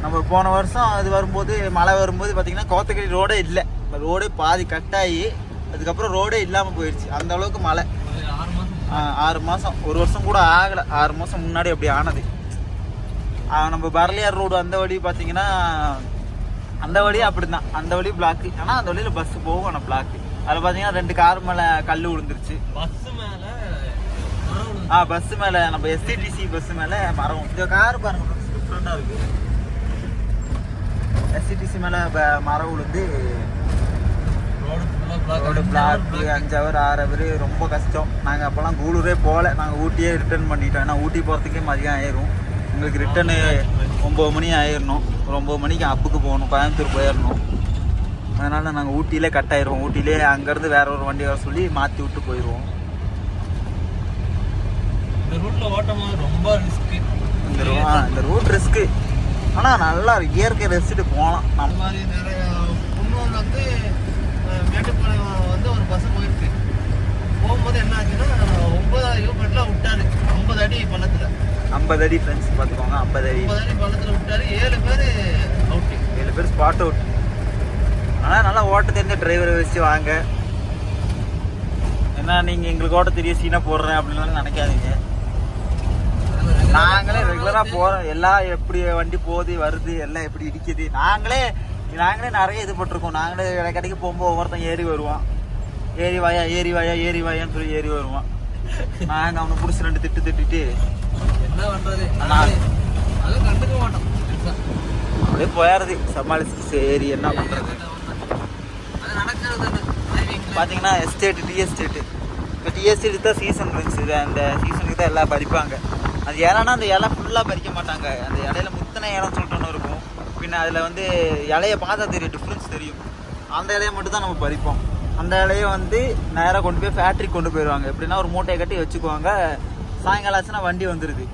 நம்ம போன வருஷம் அது வரும்போது மழை வரும்போது பார்த்தீங்கன்னா கோத்தகிரி ரோடே இல்லை. இப்போ ரோடே பாதி கட்டாகி அதுக்கப்புறம் ரோடே இல்லாமல் போயிடுச்சு. அந்த அளவுக்கு மழை. 6 மாதம், 1 வருஷம் கூட ஆகலை, 6 மாதம் முன்னாடி அப்படி ஆனது. நம்ம பரலியார் ரோடு அந்த வழி பார்த்தீங்கன்னா அந்த வழி அப்படி தான், அந்த வழி பிளாக்கு. ஆனால் அந்த வழியில் பஸ்ஸு போகும், ஆனால் பிளாக்கு. அதில் பார்த்தீங்கன்னா 2 கார் மேலே கல் விழுந்துருச்சு. பஸ்ஸு மேலே நம்ம எஸ்சிடிசி பஸ்ஸு மேலே மரம். இந்த கார் பாருங்க டிஃப்ரெண்டாக இருக்குது. எஸ்சிடிசி மேலே மரம் விழுந்து ரோடு பிளாக்கு. 5 ஹவர் 6 ஹவர் ரொம்ப கஷ்டம். நாங்கள் அப்போல்லாம் கூடூரே போகல, நாங்கள் ஊட்டியே ரிட்டர்ன் பண்ணிட்டோம். ஏன்னா ஊட்டி போகிறதுக்கே மதியம் ஆயிரும். எங்களுக்கு ரிட்டர்னு 9 மணி ஆயிடணும். ஒரு 9 மணிக்கு அப்புக்கு போகணும், கோயம்புத்தூர் போயிடணும். அதனால் நாங்கள் ஊட்டியிலே கட் ஆயிடுவோம். ஊட்டியிலே அங்கேருந்து வேற ஒரு வண்டி வர சொல்லி மாற்றி விட்டு போயிடுவோம். இந்த ரூட்டில் ஓட்டமாக ரொம்ப ரிஸ்க்கு. இந்த ரூட் ரிஸ்க்கு, ஆனால் நல்லா இயற்கை ரசிச்சுட்டு போகலாம். நம்ம மாதிரி நிறைய குன்னூர் வந்து மேட்டுப்பாளையம் வந்து ஒரு பஸ் போயிருக்கு. போகும்போது என்ன ஆச்சுன்னா 9 கிலோமீட்டர்லாம் விட்டாரு. 50 அடி பள்ளத்தில், 50 அடி ஃப்ரெண்ட்ஸ் பார்த்துக்கோங்க. 50 அடி பள்ளத்தில் விட்டாரு. 7 பேர் அவுட்டு, 7 பேர் ஸ்பாட் அவுட். ஆனால் நல்லா ஓட்ட தெரிஞ்ச டிரைவரை வச்சு வாங்க. ஏன்னா நீங்கள் எங்களுக்கு ஓட்ட தெரிய சீனா போடுறேன் அப்படின்லாம் நினைக்காதீங்க. நாங்களே ரெகுலராக போகிறோம். எல்லாம் எப்படி வண்டி போகுது வருது எல்லாம் எப்படி இடிக்குது நாங்களே நிறைய இது பட்டிருக்கோம். நாங்களே கடைக்கு போகும்போது ஒவ்வொருத்தன் ஏறி வருவான். ஏறி வாயான்னு சொல்லி ஏறி வருவான். நாங்கள் அவனை பிடிச்சி 2 திட்டிட்டு என்ன பண்ணுறது, அதை கண்டுக்க மாட்டோம். அப்படியே போயாருது சமாளிச்சு. சரி என்ன பண்ணுறது, அது நடக்கிறது. பார்த்தீங்கன்னா எஸ்டேட்டு டீ எஸ்டேட்டு. இப்போ டீ எஸ்டேட்டு தான் சீசன் இருந்துச்சு. அந்த சீசனுக்கு தான் எல்லாம் பறிப்பாங்க. அது இலைனா அந்த இலை ஃபுல்லாக பறிக்க மாட்டாங்க. அந்த இலையில முத்தின இலைன்னு சொல்லிட்டு ஒன்று இருக்கும். பின்ன அதில் வந்து இலையை பார்த்தா தெரியும், டிஃப்ரென்ஸ் தெரியும். அந்த இலையை மட்டும் தான் நம்ம பறிப்போம். அந்த இலையை வந்து நேராக கொண்டு போய் ஃபேக்ட்ரிக்கு கொண்டு போயிடுவாங்க. எப்படின்னா ஒரு மூட்டையை கட்டி வச்சுக்குவாங்க. சாயங்காலம் ஆச்சுன்னா வண்டி வந்துடுது.